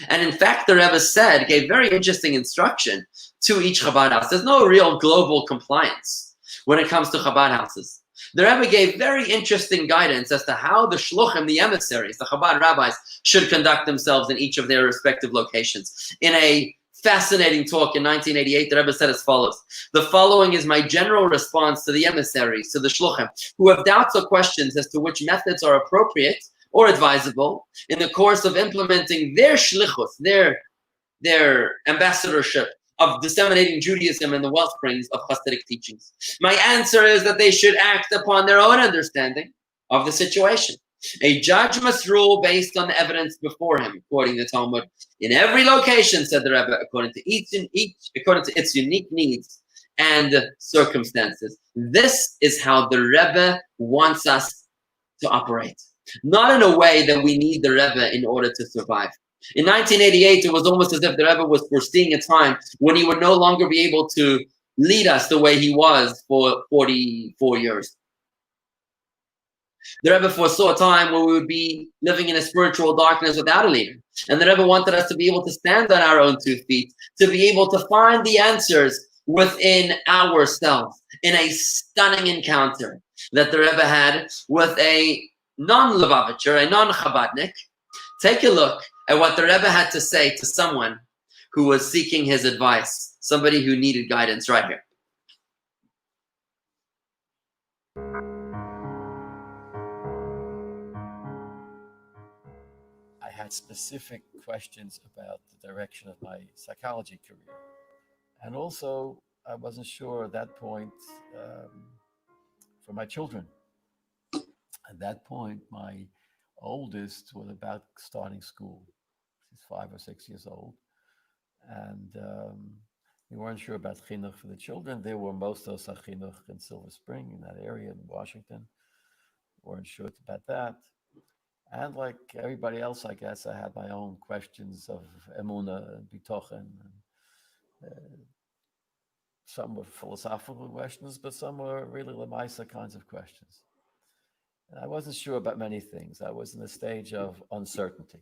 And in fact, the Rebbe gave very interesting instruction to each Chabad house. There's no real global compliance when it comes to Chabad houses. The Rebbe gave very interesting guidance as to how the shluchim, the emissaries, the Chabad rabbis, should conduct themselves in each of their respective locations. In a fascinating talk in 1988, the Rebbe said as follows: the following is my general response to the emissaries, to the shluchim, who have doubts or questions as to which methods are appropriate or advisable in the course of implementing their shlichus, their ambassadorship of disseminating Judaism and the wellsprings of Hasidic teachings. My answer is that they should act upon their own understanding of the situation. A judge must rule based on the evidence before him, quoting the Talmud. In every location, said the Rebbe, according to its unique needs and circumstances. This is how the Rebbe wants us to operate. Not in a way that we need the Rebbe in order to survive. In 1988, it was almost as if the Rebbe was foreseeing a time when he would no longer be able to lead us the way he was for 44 years. The Rebbe foresaw a time where we would be living in a spiritual darkness without a leader. And the Rebbe wanted us to be able to stand on our own 2 feet, to be able to find the answers within ourselves in a stunning encounter that the Rebbe had with a non-Lubavitcher, a non-Chabadnik. Take a look at what the Rebbe had to say to someone who was seeking his advice, somebody who needed guidance right here. I had specific questions about the direction of my psychology career. And also, I wasn't sure at that point for my children. At that point, my oldest was about starting school. She's 5 or 6 years old. And we weren't sure about chinuch for the children. There were most of us chinuch in Silver Spring, in that area in Washington. Weren't sure about that. And like everybody else, I guess, I had my own questions of emuna and bitochen. Some were philosophical questions, but some were really lemaisa kinds of questions. And I wasn't sure about many things. I was in a stage of uncertainty.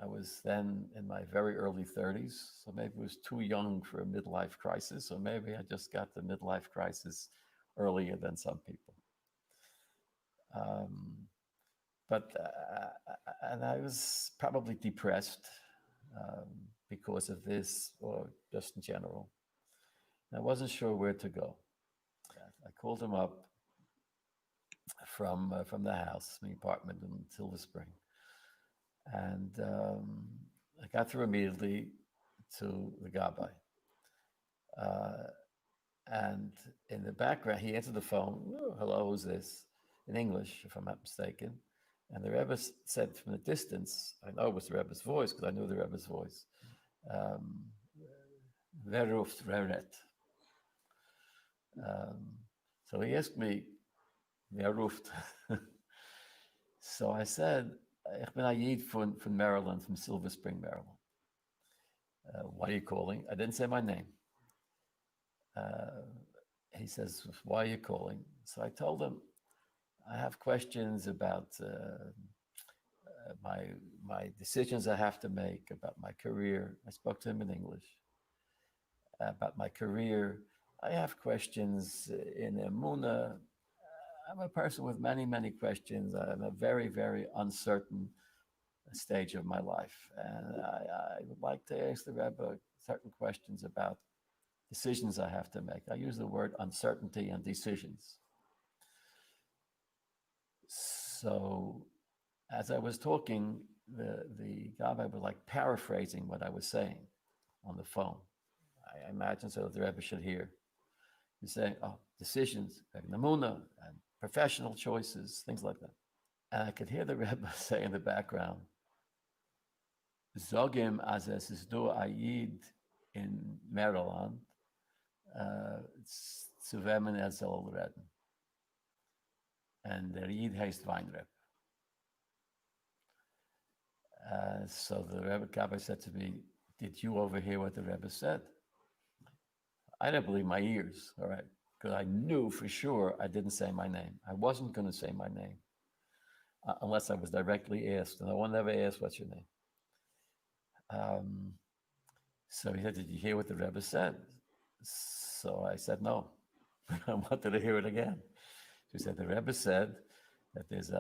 I was then in my very early 30s, so maybe it was too young for a midlife crisis, or maybe I just got the midlife crisis earlier than some people. And I was probably depressed because of this, or just in general. And I wasn't sure where to go. I called him up from the house, my apartment in Silver Spring, and I got through immediately to the Rabbi. And in the background, he answered the phone. Oh, hello, who's this? In English, if I'm not mistaken. And the Rebbe said from the distance, I know it was the Rebbe's voice because I knew the Rebbe's voice. Veruft Reret. So he asked me, Veruft. So I said, Ich bin Ayid from Maryland, from Silver Spring, Maryland. Why are you calling? I didn't say my name. He says, why are you calling? So I told him, I have questions about my decisions I have to make, about my career. I spoke to him in English. About my career. I have questions in Emunah. I'm a person with many, many questions. I'm a very, very uncertain stage of my life. And I would like to ask the Rebbe certain questions about decisions I have to make. I use the word uncertainty and decisions. So as I was talking, the Rabbi was like paraphrasing what I was saying on the phone. I imagine so that the Rebbe should hear. He's saying, decisions, namuna, and professional choices, things like that. And I could hear the Rebbe say in the background, Zogim as es is do Ayid in Maryland, Zuvemen soll reden. And der Yid heißt Weinreb. So the Rebbe said to me, did you overhear what the Rebbe said? I didn't believe my ears, all right, because I knew for sure I didn't say my name. I wasn't going to say my name unless I was directly asked, and no one ever asked, what's your name? So he said, did you hear what the Rebbe said? So I said, no. I wanted to hear it again. He said, the Rebbe said that there's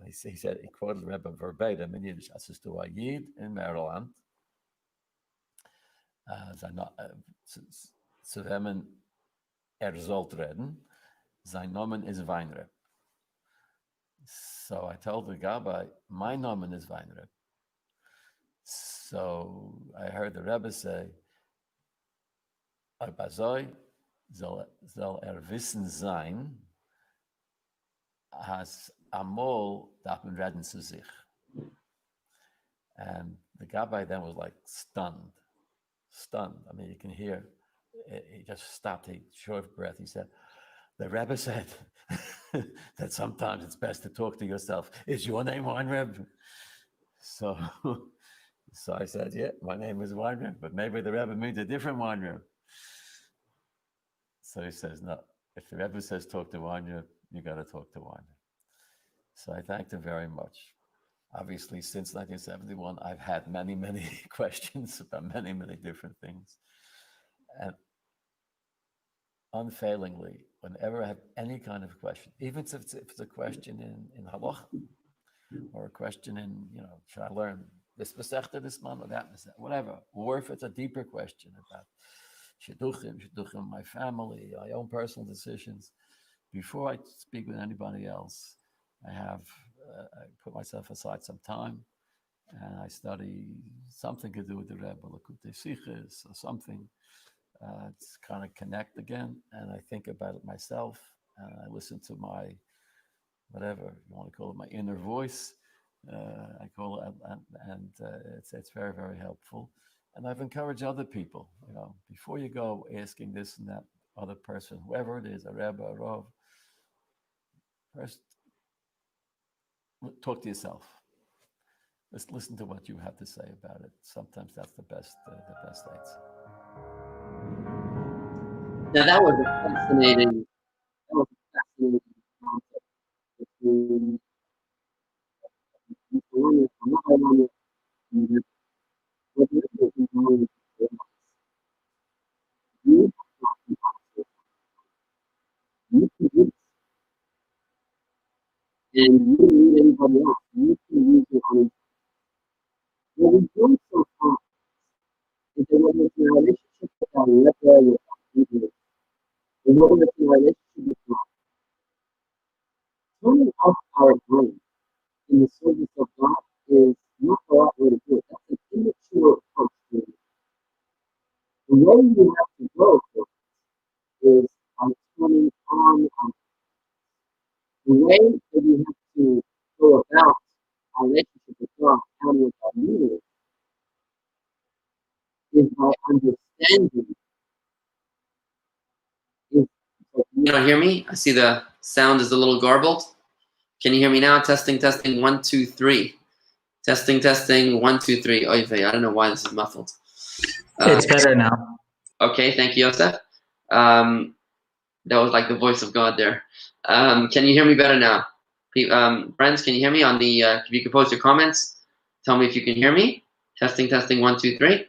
he said, he quoted the Rebbe verbatim in Yiddish, as ist du a Yid in Maryland, zu wem sollt reden, sein Nomen is Weinreb. So I told the Rabbi, my Nomen is Weinreb. So I heard the Rebbe say, Arbazoi soll wissen sein, has amol darf man reden zu sich. And the Rabbi then was like stunned. I mean, you can hear, he just stopped, he short of breath. He said, the Rebbe said that sometimes it's best to talk to yourself. Is your name Weinreb? So I said, yeah, my name is Weinreb, but maybe the Rebbe means a different Weinreb. So he says, no, if the Rebbe says talk to Weinreb, you got to talk to Weinreb. So I thanked him very much. Obviously, since 1971, I've had many, many questions about many, many different things. And unfailingly, whenever I have any kind of question, even if it's a question in halacha, or a question in, should I learn this masechta this month or that masechta, whatever, or if it's a deeper question about shidduchim, my family, my own personal decisions, before I speak with anybody else, I put myself aside some time, and I study something to do with the Rebbe, Lakutei Sichos, or something. To kind of connect again, and I think about it myself, and I listen to my, whatever you want to call it, my inner voice. I call it, and it's very, very helpful. And I've encouraged other people, before you go asking this and that other person, whoever it is, a Rebbe, a Rav, first talk to yourself. Let's listen to what you have to say about it. Sometimes that's the best answer. Now that was a fascinating concept between and you don't need anybody else. You can use it on what we do so far is that whether it's in a relationship with our Rebbe, with our Vigler, or whether it's in a relationship with God, turning off our brain in the service of God is not the right way to do it. That's an immature approach to it. The way you have to go for it is by turning on our. The way that you have to go about our relationship with God and with our leaders is by understanding. You don't hear me? I see the sound is a little garbled. Can you hear me now? Testing, 1, 2, 3. Testing, 1, 2, 3. Oy vey, I don't know why this is muffled. It's better now. Okay, thank you, Yosef. That was like the voice of God there. Can you hear me better now? Friends, can you hear me on the, if you could post your comments, tell me if you can hear me. Testing, 1, 2, 3.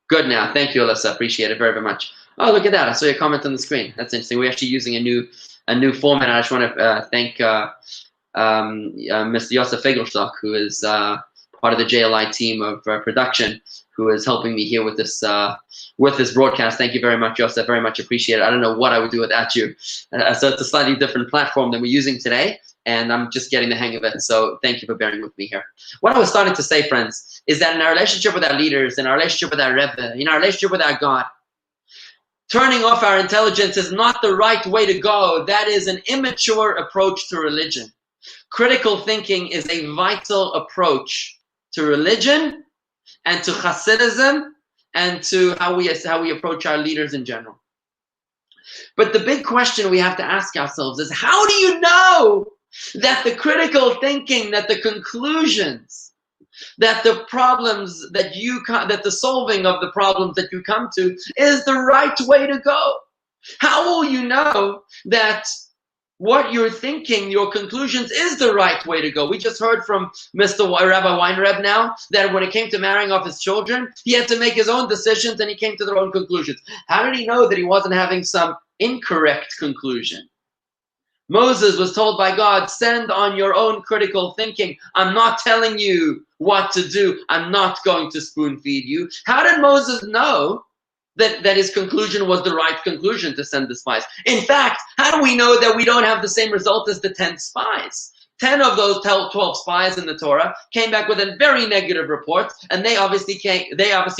Good now. Thank you, Alyssa. Appreciate it very, very much. Oh, look at that. I saw your comment on the screen. That's interesting. We're actually using a new format. I just want to thank Mr. Yosef Vigler, who is part of the JLI team of production, who is helping me here with this broadcast. Thank you very much, Yosef. Very much appreciate it. I don't know what I would do without you. So it's a slightly different platform than we're using today, and I'm just getting the hang of it. So thank you for bearing with me here. What I was starting to say, friends, is that in our relationship with our leaders, in our relationship with our Rebbe, in our relationship with our God, turning off our intelligence is not the right way to go. That is an immature approach to religion. Critical thinking is a vital approach to religion and to Hasidism and to how we approach our leaders in general. But the big question we have to ask ourselves is, how do you know that the critical thinking, that the conclusions, that the problems that that the solving of the problems that you come to is the right way to go? How will you know that what you're thinking, your conclusions, is the right way to go? We just heard from Mr. Rabbi Weinreb now that when it came to marrying off his children, he had to make his own decisions and he came to their own conclusions. How did he know that he wasn't having some incorrect conclusion? Moses was told by God, send on your own critical thinking. I'm not telling you what to do. I'm not going to spoon feed you. How did Moses know that his conclusion was the right conclusion to send the spies? In fact, how do we know that we don't have the same result as the 10 spies? 10 of those 12 spies in the Torah came back with a very negative report, and they obviously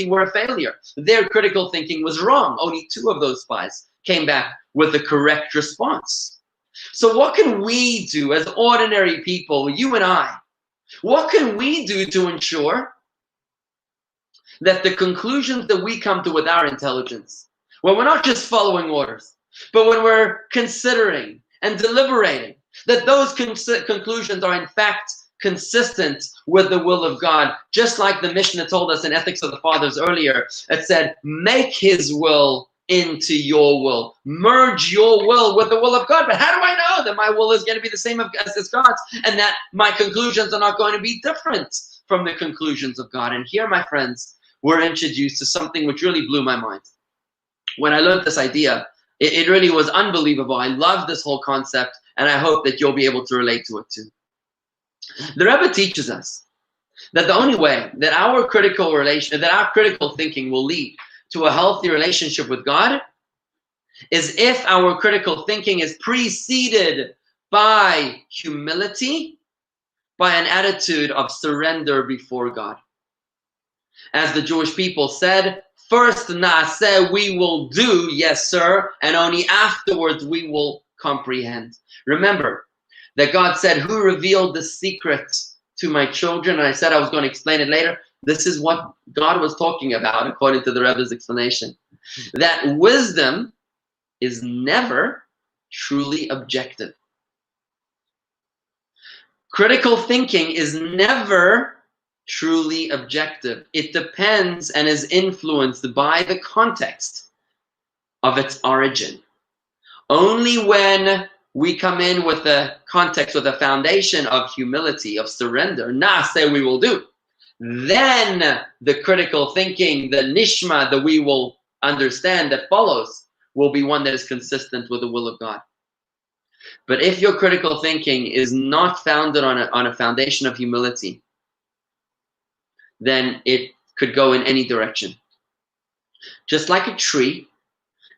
were a failure. Their critical thinking was wrong. Only 2 of those spies came back with the correct response. So what can we do as ordinary people, you and I? What can we do to ensure that the conclusions that we come to with our intelligence, when we're not just following orders, but when we're considering and deliberating, that those conclusions are in fact consistent with the will of God? Just like the Mishnah told us in Ethics of the Fathers earlier, it said, make his will into your will. Merge your will with the will of God. But how do I know that my will is going to be the same as God's, and that my conclusions are not going to be different from the conclusions of God? And here, my friends, were introduced to something which really blew my mind. When I learned this idea, it really was unbelievable. I love this whole concept, and I hope that you'll be able to relate to it too. The Rebbe teaches us that the only way that our critical thinking will lead to a healthy relationship with God is if our critical thinking is preceded by humility, by an attitude of surrender before God. As the Jewish people said, first naaseh, we will do, yes sir, and only afterwards we will comprehend. Remember that God said, who revealed the secret to my children? And I said I was going to explain it later. This is what God was talking about according to the Rebbe's explanation. That wisdom is never truly objective. Critical thinking is never truly objective. It depends and is influenced by the context of its origin. Only when we come in with a context, with a foundation of humility, of surrender, naaseh, we will do, then the critical thinking, the nishma that we will understand that follows, will be one that is consistent with the will of God. But if your critical thinking is not founded on a foundation of humility, then it could go in any direction. Just like a tree,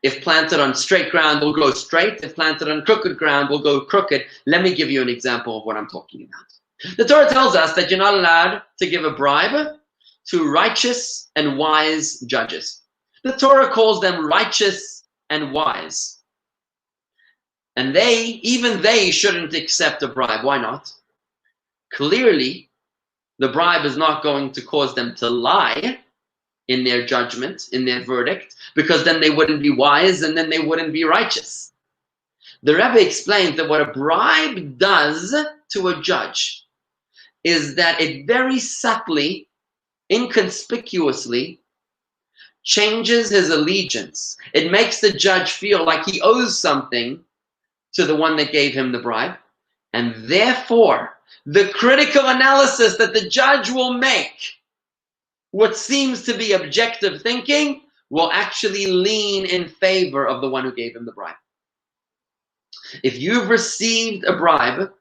if planted on straight ground, will go straight. If planted on crooked ground, will go crooked. Let me give you an example of what I'm talking about. The Torah tells us that you're not allowed to give a bribe to righteous and wise judges. The Torah calls them righteous and wise. And even they shouldn't accept a bribe. Why not? Clearly, the bribe is not going to cause them to lie in their judgment, in their verdict, because then they wouldn't be wise and then they wouldn't be righteous. The Rebbe explains that what a bribe does to a judge is that it very subtly, inconspicuously changes his allegiance. It makes the judge feel like he owes something to the one that gave him the bribe, and therefore the critical analysis that the judge will make, what seems to be objective thinking, will actually lean in favor of the one who gave him the bribe. If you've received a bribe,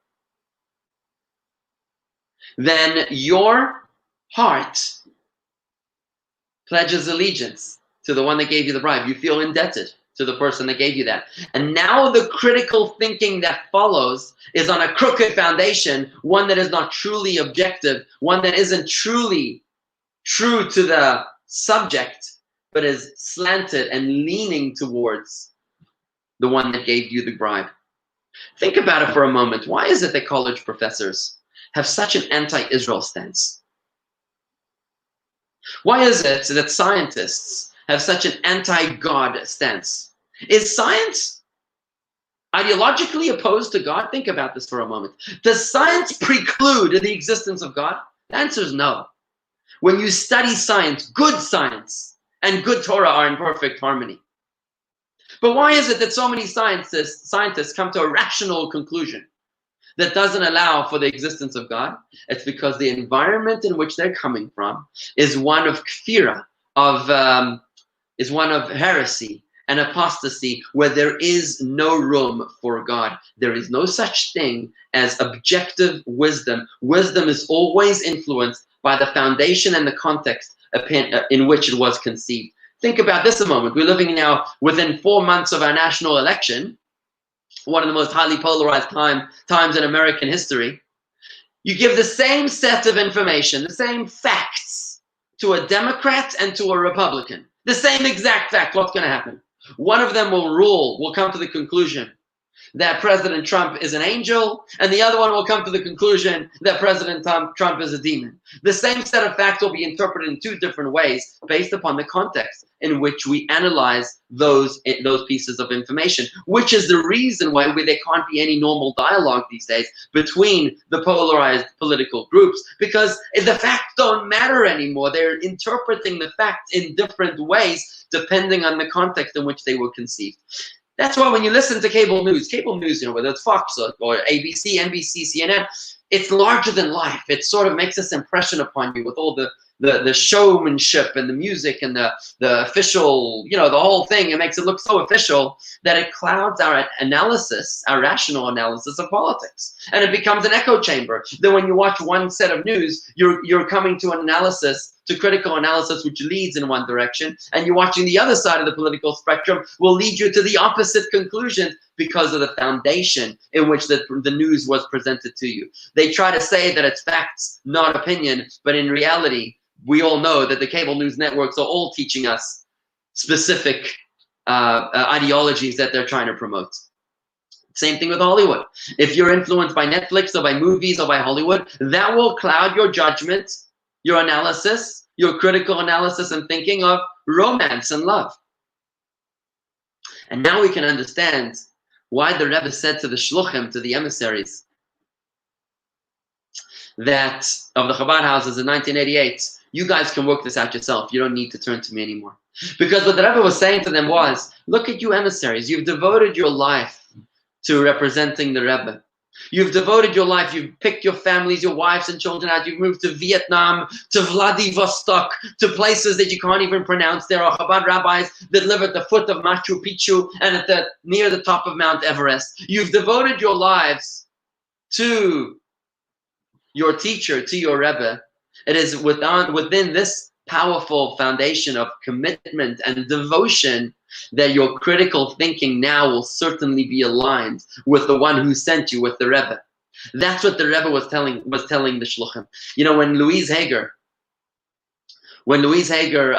then your heart pledges allegiance to the one that gave you the bribe. You feel indebted to the person that gave you that. And now the critical thinking that follows is on a crooked foundation, one that is not truly objective, one that isn't truly true to the subject, but is slanted and leaning towards the one that gave you the bribe. Think about it for a moment. Why is it that college professors have such an anti-Israel stance? Why is it that scientists have such an anti-God stance? Is science ideologically opposed to God? Think about this for a moment. Does science preclude the existence of God? The answer is no. When you study science, good science and good Torah are in perfect harmony. But why is it that so many scientists come to a rational conclusion that doesn't allow for the existence of God? It's because the environment in which they're coming from is one of kfira, is one of heresy and apostasy, where there is no room for God. There is no such thing as objective wisdom. Wisdom is always influenced by the foundation and the context in which it was conceived. Think about this a moment. We're living now within 4 months of our national election, one of the most highly polarized times in American history. You give the same set of information, the same facts to a Democrat and to a Republican. The same exact fact. What's going to happen? One of them will come to the conclusion that President Trump is an angel, and the other one will come to the conclusion that President Trump is a demon. The same set of facts will be interpreted in two different ways based upon the context in which we analyze those pieces of information, which is the reason why there can't be any normal dialogue these days between the polarized political groups, because the facts don't matter anymore. They're interpreting the facts in different ways depending on the context in which they were conceived. That's why when you listen to cable news, whether it's Fox or ABC, NBC, CNN, it's larger than life. It sort of makes this impression upon you with all the the showmanship and the music and the official, the whole thing. It makes it look so official that it clouds our analysis, our rational analysis of politics, and it becomes an echo chamber. Then when you watch one set of news, you're coming to an analysis, to critical analysis, which leads in one direction, and you're watching the other side of the political spectrum will lead you to the opposite conclusion because of the foundation in which the news was presented to you. They try to say that it's facts, not opinion, but in reality, we all know that the cable news networks are all teaching us specific ideologies that they're trying to promote. Same thing with Hollywood. If you're influenced by Netflix or by movies or by Hollywood, that will cloud your judgment, your analysis, your critical analysis and thinking of romance and love. And now we can understand why the Rebbe said to the shluchim, to the emissaries, that of the Chabad houses in 1988, you guys can work this out yourself. You don't need to turn to me anymore. Because what the Rebbe was saying to them was, look at you emissaries. You've devoted your life to representing the Rebbe. You've devoted your life. You've picked your families, your wives and children out. You've moved to Vietnam, to Vladivostok, to places that you can't even pronounce. There are Chabad rabbis that live at the foot of Machu Picchu and near the top of Mount Everest. You've devoted your lives to your teacher, to your Rebbe. It is within this powerful foundation of commitment and devotion that your critical thinking now will certainly be aligned with the one who sent you, with the Rebbe. That's what the Rebbe was telling the shluchim. When Louise Hager,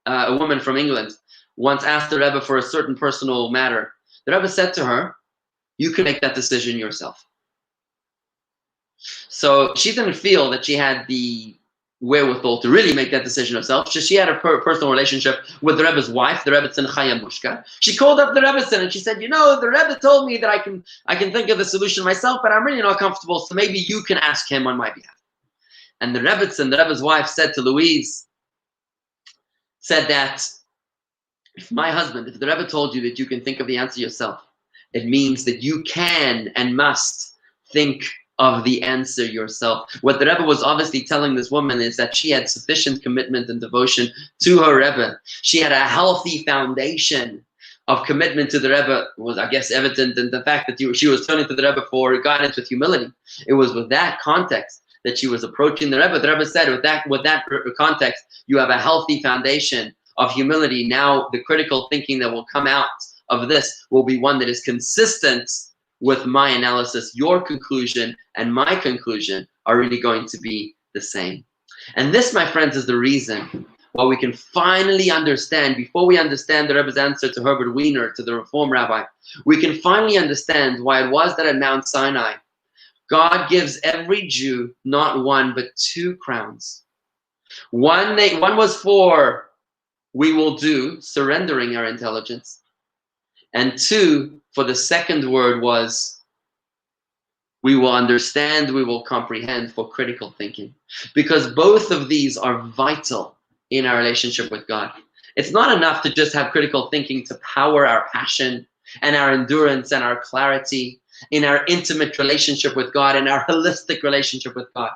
a woman from England, once asked the Rebbe for a certain personal matter, the Rebbe said to her, you can make that decision yourself. So she didn't feel that she had the wherewithal to really make that decision herself. She had a personal relationship with the Rebbe's wife, the Rebbetzin Chaya Mushka. She called up the Rebbetzin and she said, the Rebbe told me that I can think of the solution myself, but I'm really not comfortable, so maybe you can ask him on my behalf. And the Rebbetzin, the Rebbe's wife, said to Louise, said that if the Rebbe told you that you can think of the answer yourself, it means that you can and must think of the answer yourself. What the Rebbe was obviously telling this woman is that she had sufficient commitment and devotion to her Rebbe. She had a healthy foundation of commitment to the Rebbe. Was, I guess, evident in the fact that she was turning to the Rebbe for guidance with humility. It was with that context that she was approaching the Rebbe. The Rebbe said, with that context, you have a healthy foundation of humility. Now the critical thinking that will come out of this will be one that is consistent with my analysis. Your conclusion and my conclusion are really going to be the same. And this, my friends, is the reason why we can finally understand, before we understand the Rebbe's answer to Herbert Wiener, to the Reform Rabbi, we can finally understand why it was that at Mount Sinai, God gives every Jew not one, but two crowns. One was for we will do, surrendering our intelligence. And two, for the second word was we will understand, we will comprehend, for critical thinking. Because both of these are vital in our relationship with God. It's not enough to just have critical thinking to power our passion and our endurance and our clarity in our intimate relationship with God and our holistic relationship with God.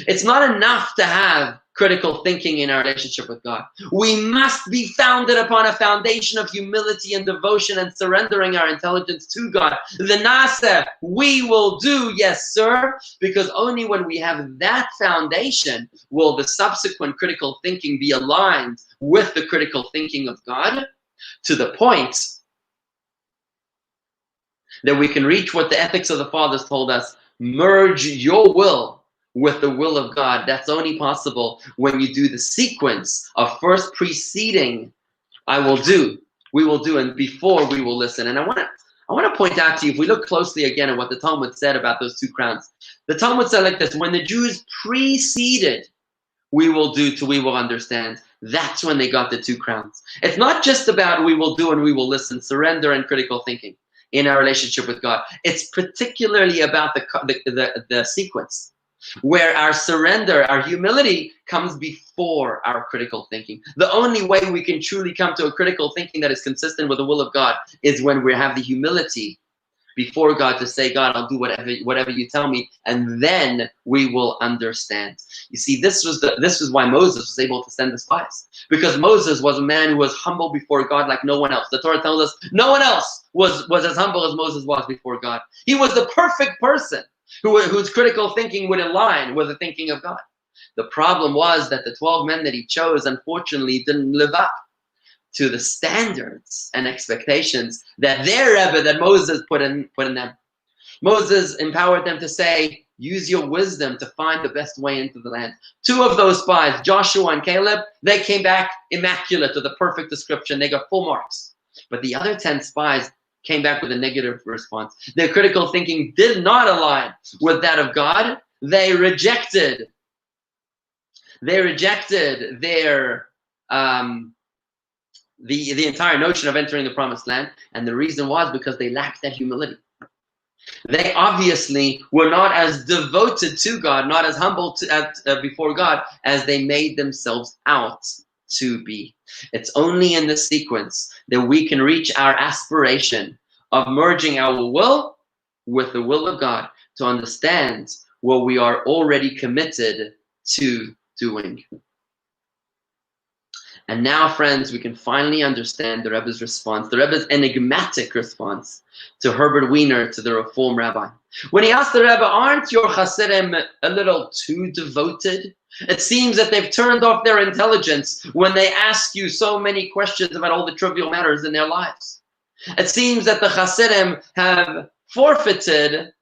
It's not enough to have critical thinking in our relationship with God. We must be founded upon a foundation of humility and devotion and surrendering our intelligence to God. The Nasa, we will do, yes, sir, because only when we have that foundation will the subsequent critical thinking be aligned with the critical thinking of God, to the point that we can reach what the ethics of the fathers told us: merge your will with the will of God. That's only possible when you do the sequence of first preceding I will do, we will do, and before we will listen. And I want to point out to you, if we look closely again at what the Talmud said about those two crowns, the Talmud said like this: when the Jews preceded we will do to we will understand, that's when they got the two crowns. It's not just about we will do and we will listen, surrender and critical thinking in our relationship with God. It's particularly about the sequence where our surrender, our humility comes before our critical thinking. The only way we can truly come to a critical thinking that is consistent with the will of God is when we have the humility before God to say, God, I'll do whatever you tell me, and then we will understand. You see, this was why Moses was able to send the spies, because Moses was a man who was humble before God like no one else. The Torah tells us no one else was as humble as Moses was before God. He was the perfect person whose critical thinking would align with the thinking of God. The problem was that the 12 men that he chose, unfortunately, didn't live up to the standards and expectations that their Rebbe, that Moses put in them. Moses empowered them to say, use your wisdom to find the best way into the land. 2 of those spies, Joshua and Caleb, they came back immaculate, to the perfect description. They got full marks. But the other 10 spies came back with a negative response. Their critical thinking did not align with that of God. They rejected their the entire notion of entering the promised land, and the reason was because they lacked that humility. They obviously were not as devoted to God, not as humble before God as they made themselves out to be. It's only in this sequence that we can reach our aspiration of merging our will with the will of God to understand what we are already committed to doing. And now, friends, we can finally understand the Rebbe's response, the Rebbe's enigmatic response to Herbert Wiener, to the Reform Rabbi. When he asked the Rebbe, aren't your Hasidim a little too devoted? It seems that they've turned off their intelligence when they ask you so many questions about all the trivial matters in their lives. It seems that the Hasidim have forfeited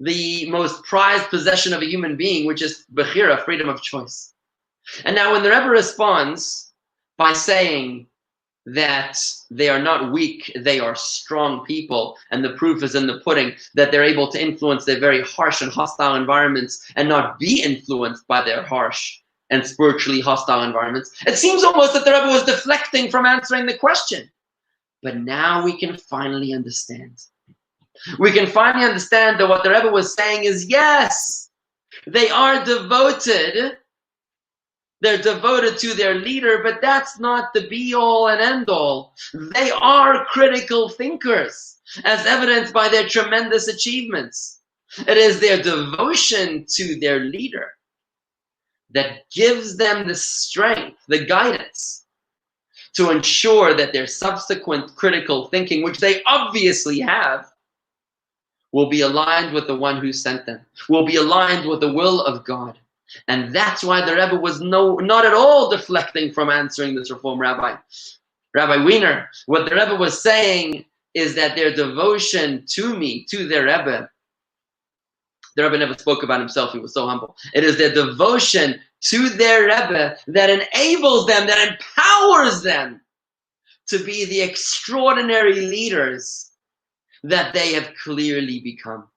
the most prized possession of a human being, which is Bechira, freedom of choice. And now when the Rebbe responds by saying that they are not weak, they are strong people, and the proof is in the pudding, that they're able to influence their very harsh and hostile environments and not be influenced by their harsh and spiritually hostile environments. It seems almost that the Rebbe was deflecting from answering the question. But now we can finally understand. We can finally understand that what the Rebbe was saying is, yes, they are devoted. They're devoted to their leader, but that's not the be-all and end-all. They are critical thinkers, as evidenced by their tremendous achievements. It is their devotion to their leader that gives them the strength, the guidance, to ensure that their subsequent critical thinking, which they obviously have, will be aligned with the one who sent them, will be aligned with the will of God. And that's why the Rebbe was not at all deflecting from answering this Reform Rabbi. Rabbi Wiener, what the Rebbe was saying is that their devotion to me, to their Rebbe, the Rebbe never spoke about himself, he was so humble. It is their devotion to their Rebbe that enables them, that empowers them to be the extraordinary leaders that they have clearly become.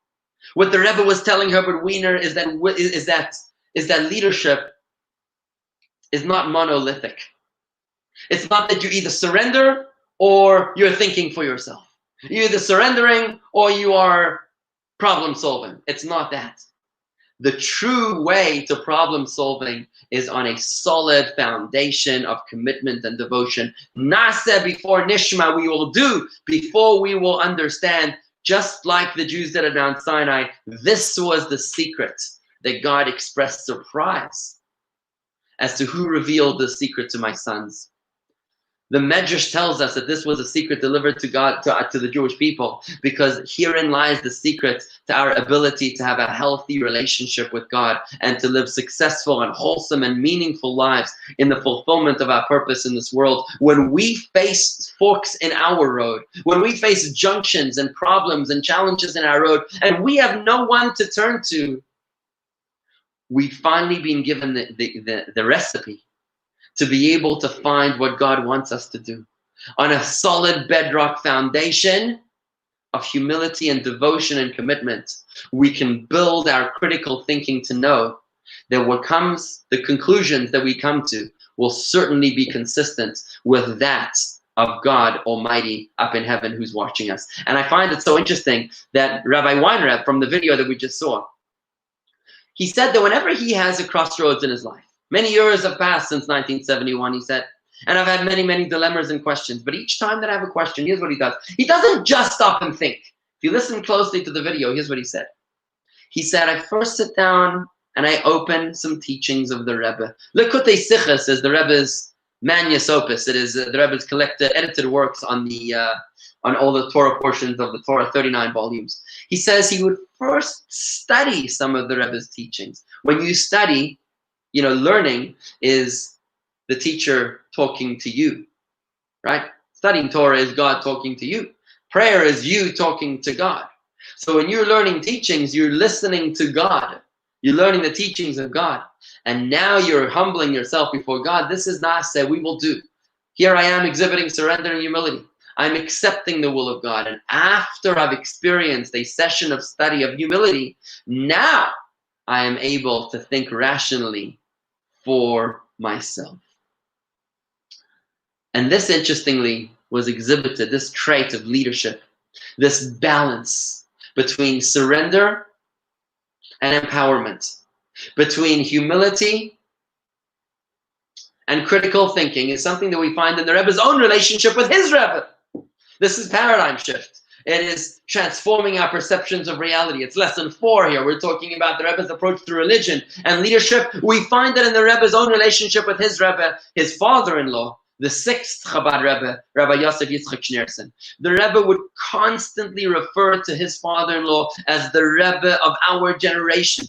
What the Rebbe was telling Herbert Wiener is that leadership is not monolithic. It's not that you either surrender or you're thinking for yourself. You're either surrendering or you are problem solving. It's not that. The true way to problem solving is on a solid foundation of commitment and devotion. Nase before Nishma, we will do before we will understand, just like the Jews did at Mount Sinai. This was the secret that God expressed surprise as to who revealed the secret to my sons. The Medrash tells us that this was a secret delivered to God, to the Jewish people, because herein lies the secret to our ability to have a healthy relationship with God and to live successful and wholesome and meaningful lives in the fulfillment of our purpose in this world. When we face forks in our road, when we face junctions and problems and challenges in our road, and we have no one to turn to, we've finally been given the recipe to be able to find what God wants us to do. On a solid bedrock foundation of humility and devotion and commitment, we can build our critical thinking to know that the conclusions that we come to will certainly be consistent with that of God Almighty up in heaven who's watching us. And I find it so interesting that Rabbi Weinreb, from the video that we just saw, he said that whenever he has a crossroads in his life, many years have passed since 1971, he said, and I've had many, many dilemmas and questions. But each time that I have a question, here's what he does. He doesn't just stop and think. If you listen closely to the video, here's what he said. He said, I first sit down and I open some teachings of the Rebbe. Likutei Sichos is the Rebbe's Magnus Opus. It is the Rebbe's collected, edited works on all the Torah portions of the Torah, 39 volumes. He says he would first study some of the Rebbe's teachings. When you study, learning is the teacher talking to you, right? Studying Torah is God talking to you. Prayer is you talking to God. So when you're learning teachings, you're listening to God. You're learning the teachings of God. And now you're humbling yourself before God. This is Naaseh, we will do. Here I am exhibiting surrender and humility. I'm accepting the will of God. And after I've experienced a session of study of humility, now I am able to think rationally for myself. And this, interestingly, was exhibited, this trait of leadership, this balance between surrender and empowerment, between humility and critical thinking, is something that we find in the Rebbe's own relationship with his Rebbe. This is paradigm shift. It is transforming our perceptions of reality. It's lesson 4 here. We're talking about the Rebbe's approach to religion and leadership. We find that in the Rebbe's own relationship with his Rebbe, his father-in-law, the 6th Chabad Rebbe, Rabbi Yosef Yitzchak Schneerson. The Rebbe would constantly refer to his father-in-law as the Rebbe of our generation.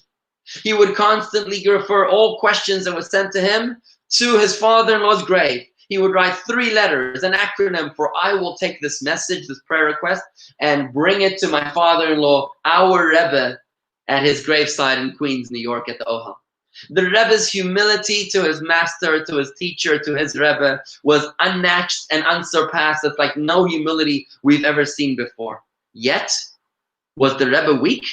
He would constantly refer all questions that were sent to him to his father-in-law's grave. He would write 3 letters, an acronym for I will take this message, this prayer request, and bring it to my father-in-law, our Rebbe, at his graveside in Queens, New York, at the Ohel. The Rebbe's humility to his master, to his teacher, to his Rebbe was unmatched and unsurpassed. It's like no humility we've ever seen before. Yet, was the Rebbe weak?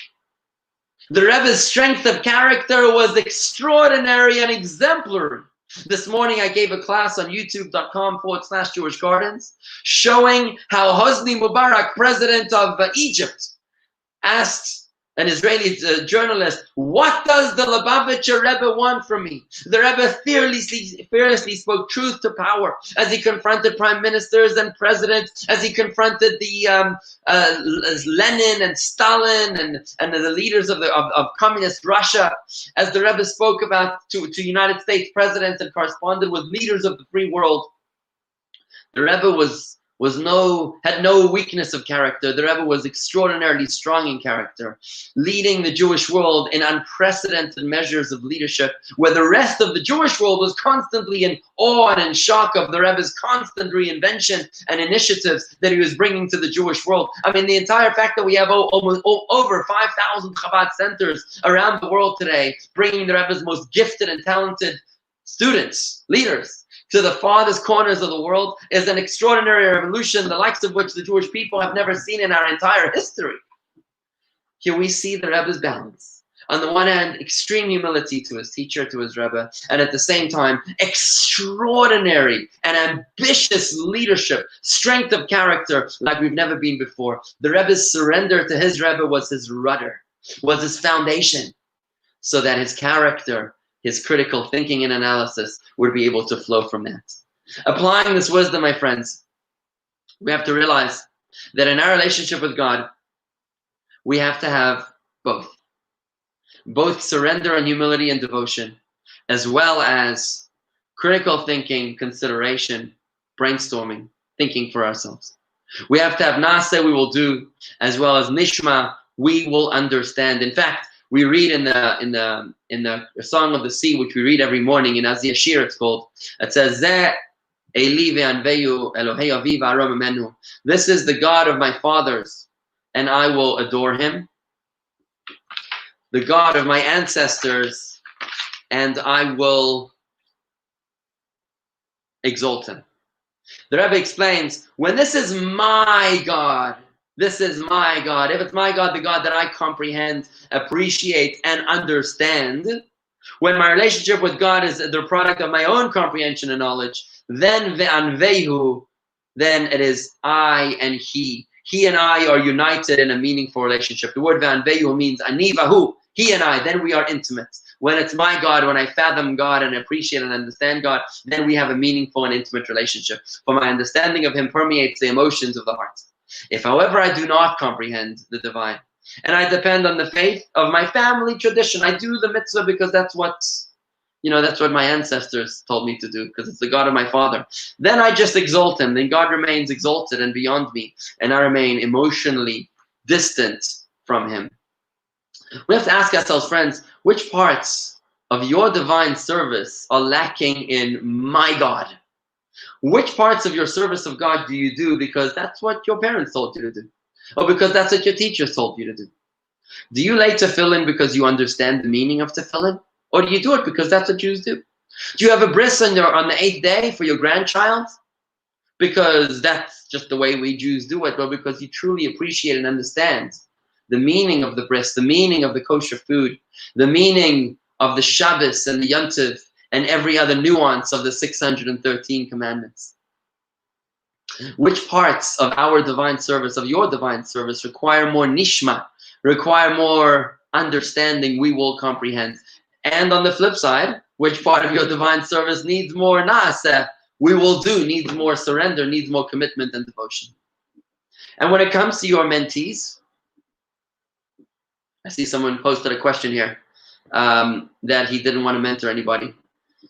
The Rebbe's strength of character was extraordinary and exemplary. This morning I gave a class on youtube.com/Jewish Gardens showing how Hosni Mubarak, president of Egypt, asked an Israeli journalist, what does the Lubavitcher Rebbe want from me? The Rebbe fearlessly spoke truth to power as he confronted prime ministers and presidents, as he confronted the Lenin and Stalin and the leaders of communist Russia, as the Rebbe spoke about to United States presidents and corresponded with leaders of the free world. The Rebbe had no weakness of character. The Rebbe was extraordinarily strong in character, leading the Jewish world in unprecedented measures of leadership, where the rest of the Jewish world was constantly in awe and in shock of the Rebbe's constant reinvention and initiatives that he was bringing to the Jewish world. I mean, the entire fact that we have over 5,000 Chabad centers around the world today, bringing the Rebbe's most gifted and talented students, leaders, to the farthest corners of the world, is an extraordinary revolution, the likes of which the Jewish people have never seen in our entire history. Here we see the Rebbe's balance. On the one hand, extreme humility to his teacher, to his Rebbe, and at the same time, extraordinary and ambitious leadership, strength of character like we've never been before. The Rebbe's surrender to his Rebbe was his rudder, was his foundation, so that his character, his critical thinking and analysis would be able to flow from that. Applying this wisdom, my friends, we have to realize that in our relationship with God, we have to have both surrender and humility and devotion, as well as critical thinking, consideration, brainstorming, thinking for ourselves. We have to have Naaseh, we will do, as well as Nishma, we will understand. In fact, we read in the Song of the Sea, which we read every morning in Az Yashir, it's called. It says, this is the God of my fathers, and I will adore him. The God of my ancestors, and I will exalt him. The Rebbe explains, when this is my God, this is my God. If it's my God, the God that I comprehend, appreciate, and understand, when my relationship with God is the product of my own comprehension and knowledge, then ve'anvehu, then it is I and he. He and I are united in a meaningful relationship. The word ve'anvehu means anivahu, he and I, then we are intimate. When it's my God, when I fathom God and appreciate and understand God, then we have a meaningful and intimate relationship. For my understanding of him permeates the emotions of the heart. If, however, I do not comprehend the divine, and I depend on the faith of my family tradition, I do the mitzvah because that's what my ancestors told me to do, because it's the God of my father. Then I just exalt him. Then God remains exalted and beyond me, and I remain emotionally distant from him. We have to ask ourselves, friends, which parts of your divine service are lacking in my God? Which parts of your service of God do you do because that's what your parents told you to do? Or because that's what your teachers told you to do? Do you lay tefillin because you understand the meaning of tefillin? Or do you do it because that's what Jews do? Do you have a bris on the 8th day for your grandchild? Because that's just the way we Jews do it, or because you truly appreciate and understand the meaning of the bris, the meaning of the kosher food, the meaning of the Shabbos and the Yom Tov, and every other nuance of the 613 commandments? Which parts of our divine service, of your divine service, require more nishma, require more understanding we will comprehend? And on the flip side, which part of your divine service needs more naaseh, we will do, needs more surrender, needs more commitment and devotion? And when it comes to your mentees, I see someone posted a question here that he didn't want to mentor anybody.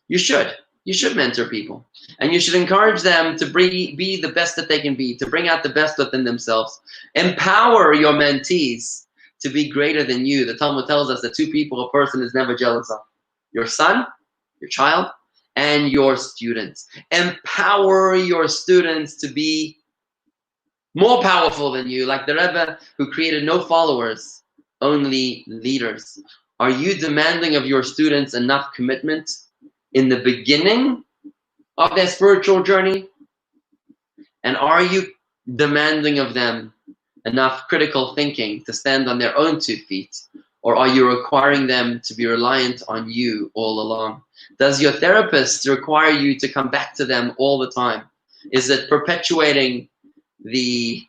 You should mentor people, and you should encourage them to be the best that they can be, to bring out the best within themselves. Empower your mentees to be greater than you. The Talmud tells us that two people a person is never jealous of: your son, your child, and your students. Empower your students to be more powerful than you, like the Rebbe who created no followers, only leaders. Are you demanding of your students enough commitment in the beginning of their spiritual journey? And are you demanding of them enough critical thinking to stand on their own 2 feet? Or are you requiring them to be reliant on you all along? Does your therapist require you to come back to them all the time? Is it perpetuating the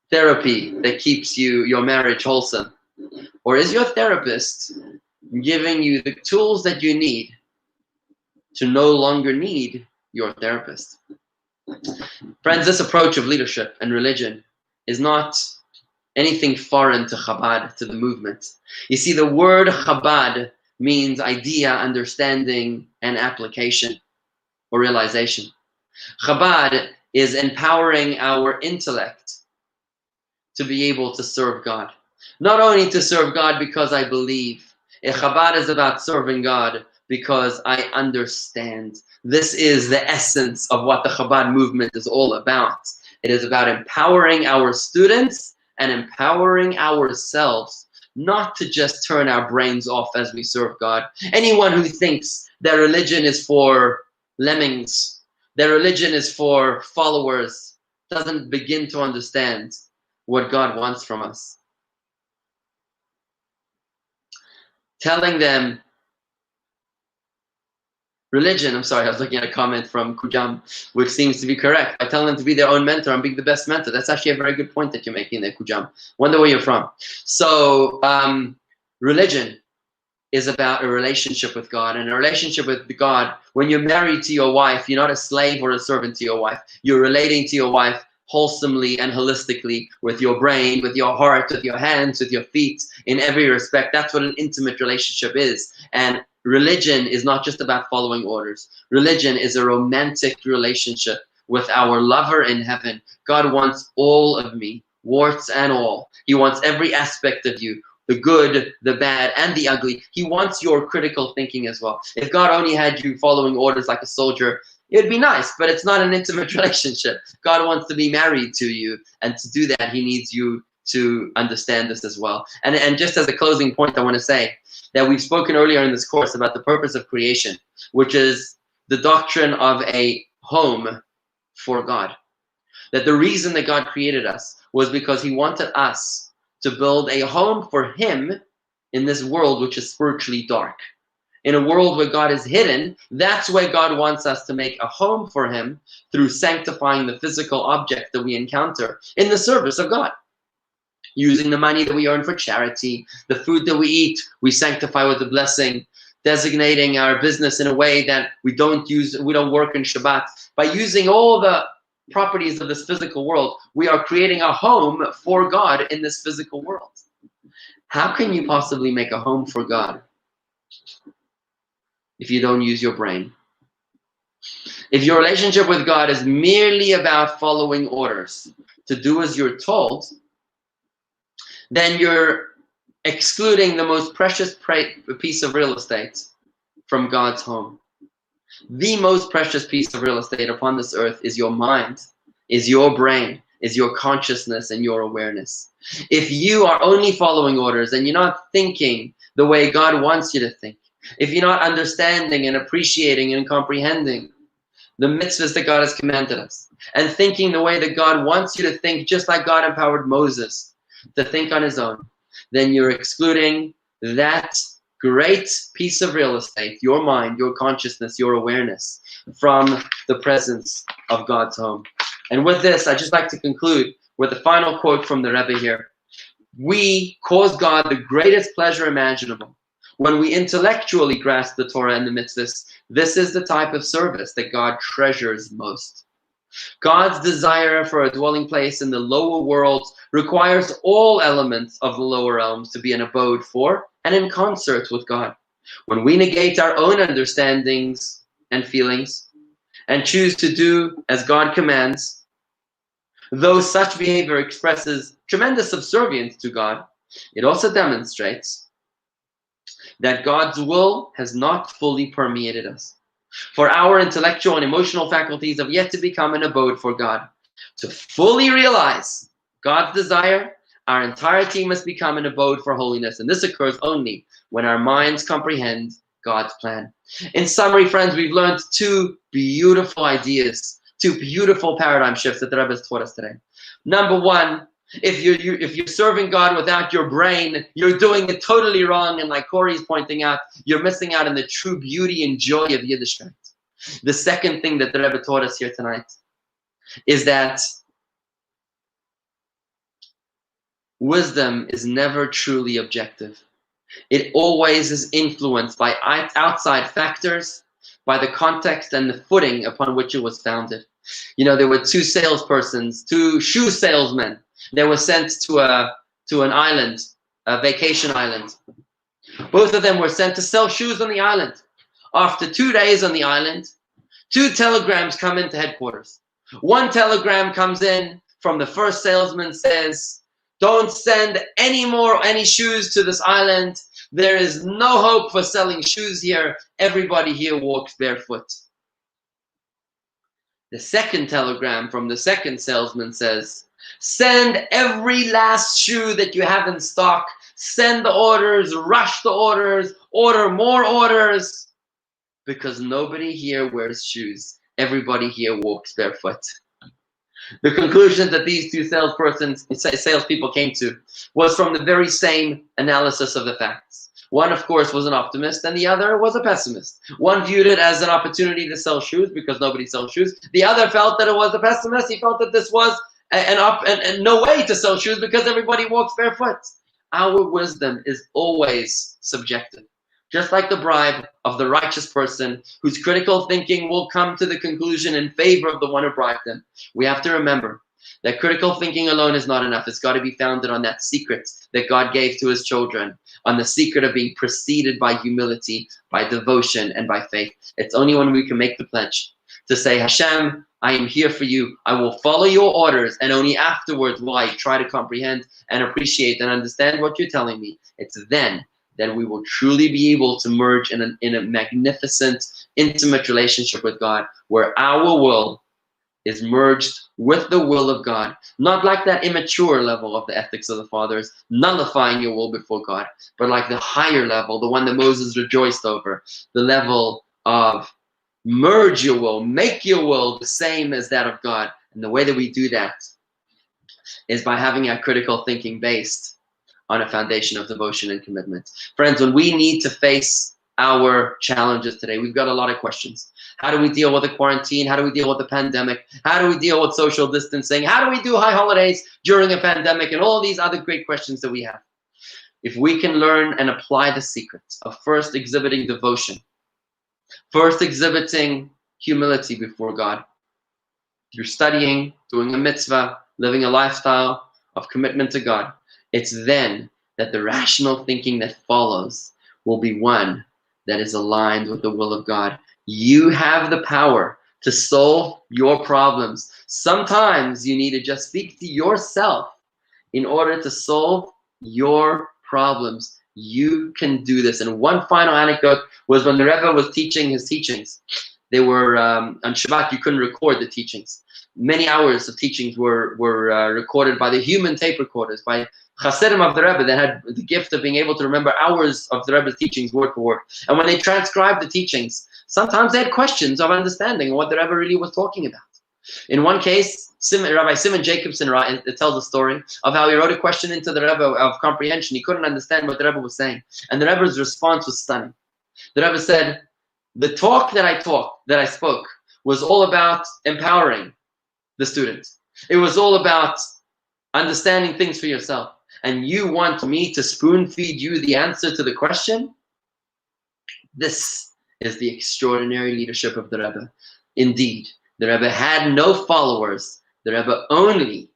therapy that keeps your marriage wholesome? Or is your therapist giving you the tools that you need to no longer need your therapist? Friends, this approach of leadership and religion is not anything foreign to Chabad, to the movement. You see, the word Chabad means idea, understanding, and application or realization. Chabad is empowering our intellect to be able to serve God. Not only to serve God because I believe. Chabad is about serving God because I understand. This is the essence of what the Chabad movement is all about. It is about empowering our students and empowering ourselves, not to just turn our brains off as we serve God. Anyone who thinks that religion is for lemmings, that religion is for followers, doesn't begin to understand what God wants from us. Telling them religion, I'm sorry, I was looking at a comment from Kujam, which seems to be correct. By telling them to be their own mentor and being the best mentor. That's actually a very good point that you're making there, Kujam. Wonder where you're from. So, religion is about a relationship with God. And a relationship with God, when you're married to your wife, you're not a slave or a servant to your wife. You're relating to your wife wholesomely and holistically, with your brain, with your heart, with your hands, with your feet, in every respect. That's what an intimate relationship is. And religion is not just about following orders. Religion is a romantic relationship with our lover in heaven. God wants all of me, warts and all. He wants every aspect of you, the good, the bad, and the ugly. He wants your critical thinking as well. If God only had you following orders like a soldier, it'd be nice, but it's not an intimate relationship. God wants to be married to you, and to do that, he needs you to understand this as well. And just as a closing point, I want to say that we've spoken earlier in this course about the purpose of creation, which is the doctrine of a home for God. That the reason that God created us was because he wanted us to build a home for him in this world which is spiritually dark. In a world where God is hidden, that's where God wants us to make a home for him through sanctifying the physical object that we encounter in the service of God. Using the money that we earn for charity, the food that we eat, we sanctify with a blessing. Designating our business in a way that we don't work in Shabbat. By using all the properties of this physical world. We are creating a home for God in this physical world. How can you possibly make a home for God if you don't use your brain? If your relationship with God is merely about following orders to do as you're told, then you're excluding the most precious piece of real estate from God's home. The most precious piece of real estate upon this earth is your mind, is your brain, is your consciousness and your awareness. If you are only following orders and you're not thinking the way God wants you to think, if you're not understanding and appreciating and comprehending the mitzvahs that God has commanded us, and thinking the way that God wants you to think, just like God empowered Moses to think on his own, then you're excluding that great piece of real estate, your mind, your consciousness, your awareness, from the presence of God's home. And with this, I'd just like to conclude with a final quote from the Rebbe here. We cause God the greatest pleasure imaginable when we intellectually grasp the Torah and the mitzvahs. This is the type of service that God treasures most. God's desire for a dwelling place in the lower world requires all elements of the lower realms to be an abode for and in concert with God. When we negate our own understandings and feelings and choose to do as God commands, though such behavior expresses tremendous subservience to God, it also demonstrates that God's will has not fully permeated us. For our intellectual and emotional faculties have yet to become an abode for God. To fully realize God's desire, our entirety must become an abode for holiness. And this occurs only when our minds comprehend God's plan. In summary, friends, we've learned two beautiful ideas, two beautiful paradigm shifts that the Rebbe has taught us today. Number one, if you're serving God without your brain, you're doing it totally wrong. And like Corey's pointing out, you're missing out on the true beauty and joy of Yiddishkeit. The second thing that the Rebbe taught us here tonight is that wisdom is never truly objective. It always is influenced by outside factors, by the context and the footing upon which it was founded. You know, there were two salespersons, two shoe salesmen. They were sent to an island, a vacation island. Both of them were sent to sell shoes on the island. After 2 days on the island, 2 telegrams come into headquarters. One telegram comes in from the first salesman, says, "Don't send any shoes to this island. There is no hope for selling shoes here. Everybody here walks barefoot." The second telegram from the second salesman says, "Send every last shoe that you have in stock. Send the orders, rush the orders, order more orders, because nobody here wears shoes. Everybody here walks barefoot." The conclusion that these two salespeople came to was from the very same analysis of the facts. One, of course, was an optimist, and the other was a pessimist. One viewed it as an opportunity to sell shoes because nobody sells shoes. The other felt that it was a pessimist. He felt that this was no way to sell shoes because everybody walks barefoot. Our wisdom is always subjective. Just like the bribe of the righteous person whose critical thinking will come to the conclusion in favor of the one who bribed them. We have to remember that critical thinking alone is not enough. It's got to be founded on that secret that God gave to his children, on the secret of being preceded by humility, by devotion, and by faith. It's only when we can make the pledge to say, "Hashem, I am here for you. I will follow your orders, and only afterwards will I try to comprehend and appreciate and understand what you're telling me." It's then that we will truly be able to merge in a magnificent, intimate relationship with God, where our will is merged with the will of God. Not like that immature level of the ethics of the fathers, nullifying your will before God, but like the higher level, the one that Moses rejoiced over, the level of merge your will, make your will the same as that of God. And the way that we do that is by having our critical thinking based on a foundation of devotion and commitment. Friends, when we need to face our challenges today, we've got a lot of questions. How do we deal with the quarantine? How do we deal with the pandemic? How do we deal with social distancing? How do we do high holidays during a pandemic? And all these other great questions that we have. If we can learn and apply the secrets of first exhibiting devotion, first exhibiting humility before God, through studying, doing a mitzvah, living a lifestyle of commitment to God, it's then that the rational thinking that follows will be one that is aligned with the will of God. You have the power to solve your problems. Sometimes you need to just speak to yourself in order to solve your problems. You can do this. And one final anecdote was when the Rebbe was teaching his teachings. They were, on Shabbat, you couldn't record the teachings. Many hours of teachings were recorded by the human tape recorders, by Hasidim of the Rebbe that had the gift of being able to remember hours of the Rebbe's teachings word for word. And when they transcribed the teachings, sometimes they had questions of understanding what the Rebbe really was talking about. In one case, Rabbi Simon Jacobson tells a story of how he wrote a question into the Rebbe of comprehension. He couldn't understand what the Rebbe was saying. And the Rebbe's response was stunning. The Rebbe said, the talk that I spoke was all about empowering the students. It was all about understanding things for yourself. And you want me to spoon feed you the answer to the question? This is the extraordinary leadership of the Rebbe. Indeed, the Rebbe had no followers. The Rebbe only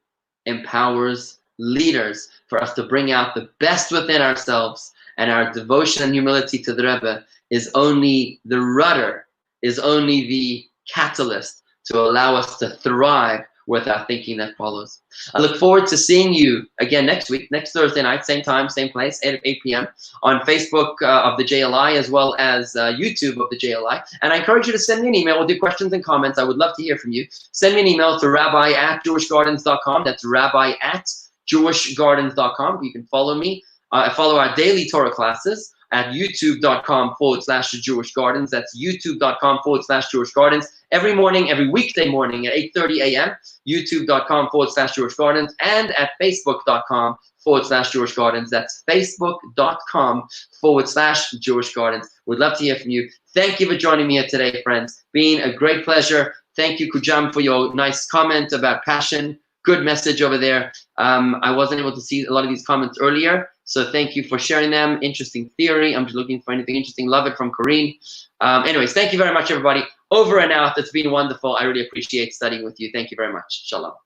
empowers leaders for us to bring out the best within ourselves, and our devotion and humility to the Rebbe is only the rudder, is only the catalyst to allow us to thrive with our thinking that follows. I look forward to seeing you again next week, next Thursday night, same time, same place, 8 p.m. on Facebook of the JLI, as well as YouTube of the JLI. And I encourage you to send me an email with your questions and comments. I would love to hear from you. Send me an email to rabbi@jewishgardens.com. That's rabbi@jewishgardens.com. You can follow me. Follow our daily Torah classes at youtube.com/Jewish Gardens. That's youtube.com/Jewish Gardens. Every morning, every weekday morning at 8:30 a.m., youtube.com/Jewish Gardens, and at facebook.com/Jewish Gardens. That's facebook.com/Jewish Gardens. We'd love to hear from you. Thank you for joining me here today, friends. Been a great pleasure. Thank you, Kujam, for your nice comment about passion. Good message over there. I wasn't able to see a lot of these comments earlier, so thank you for sharing them. Interesting theory. I'm just looking for anything interesting. Love it from Corrine. Anyways, thank you very much, everybody. Over and out. It's been wonderful. I really appreciate studying with you. Thank you very much. Shalom.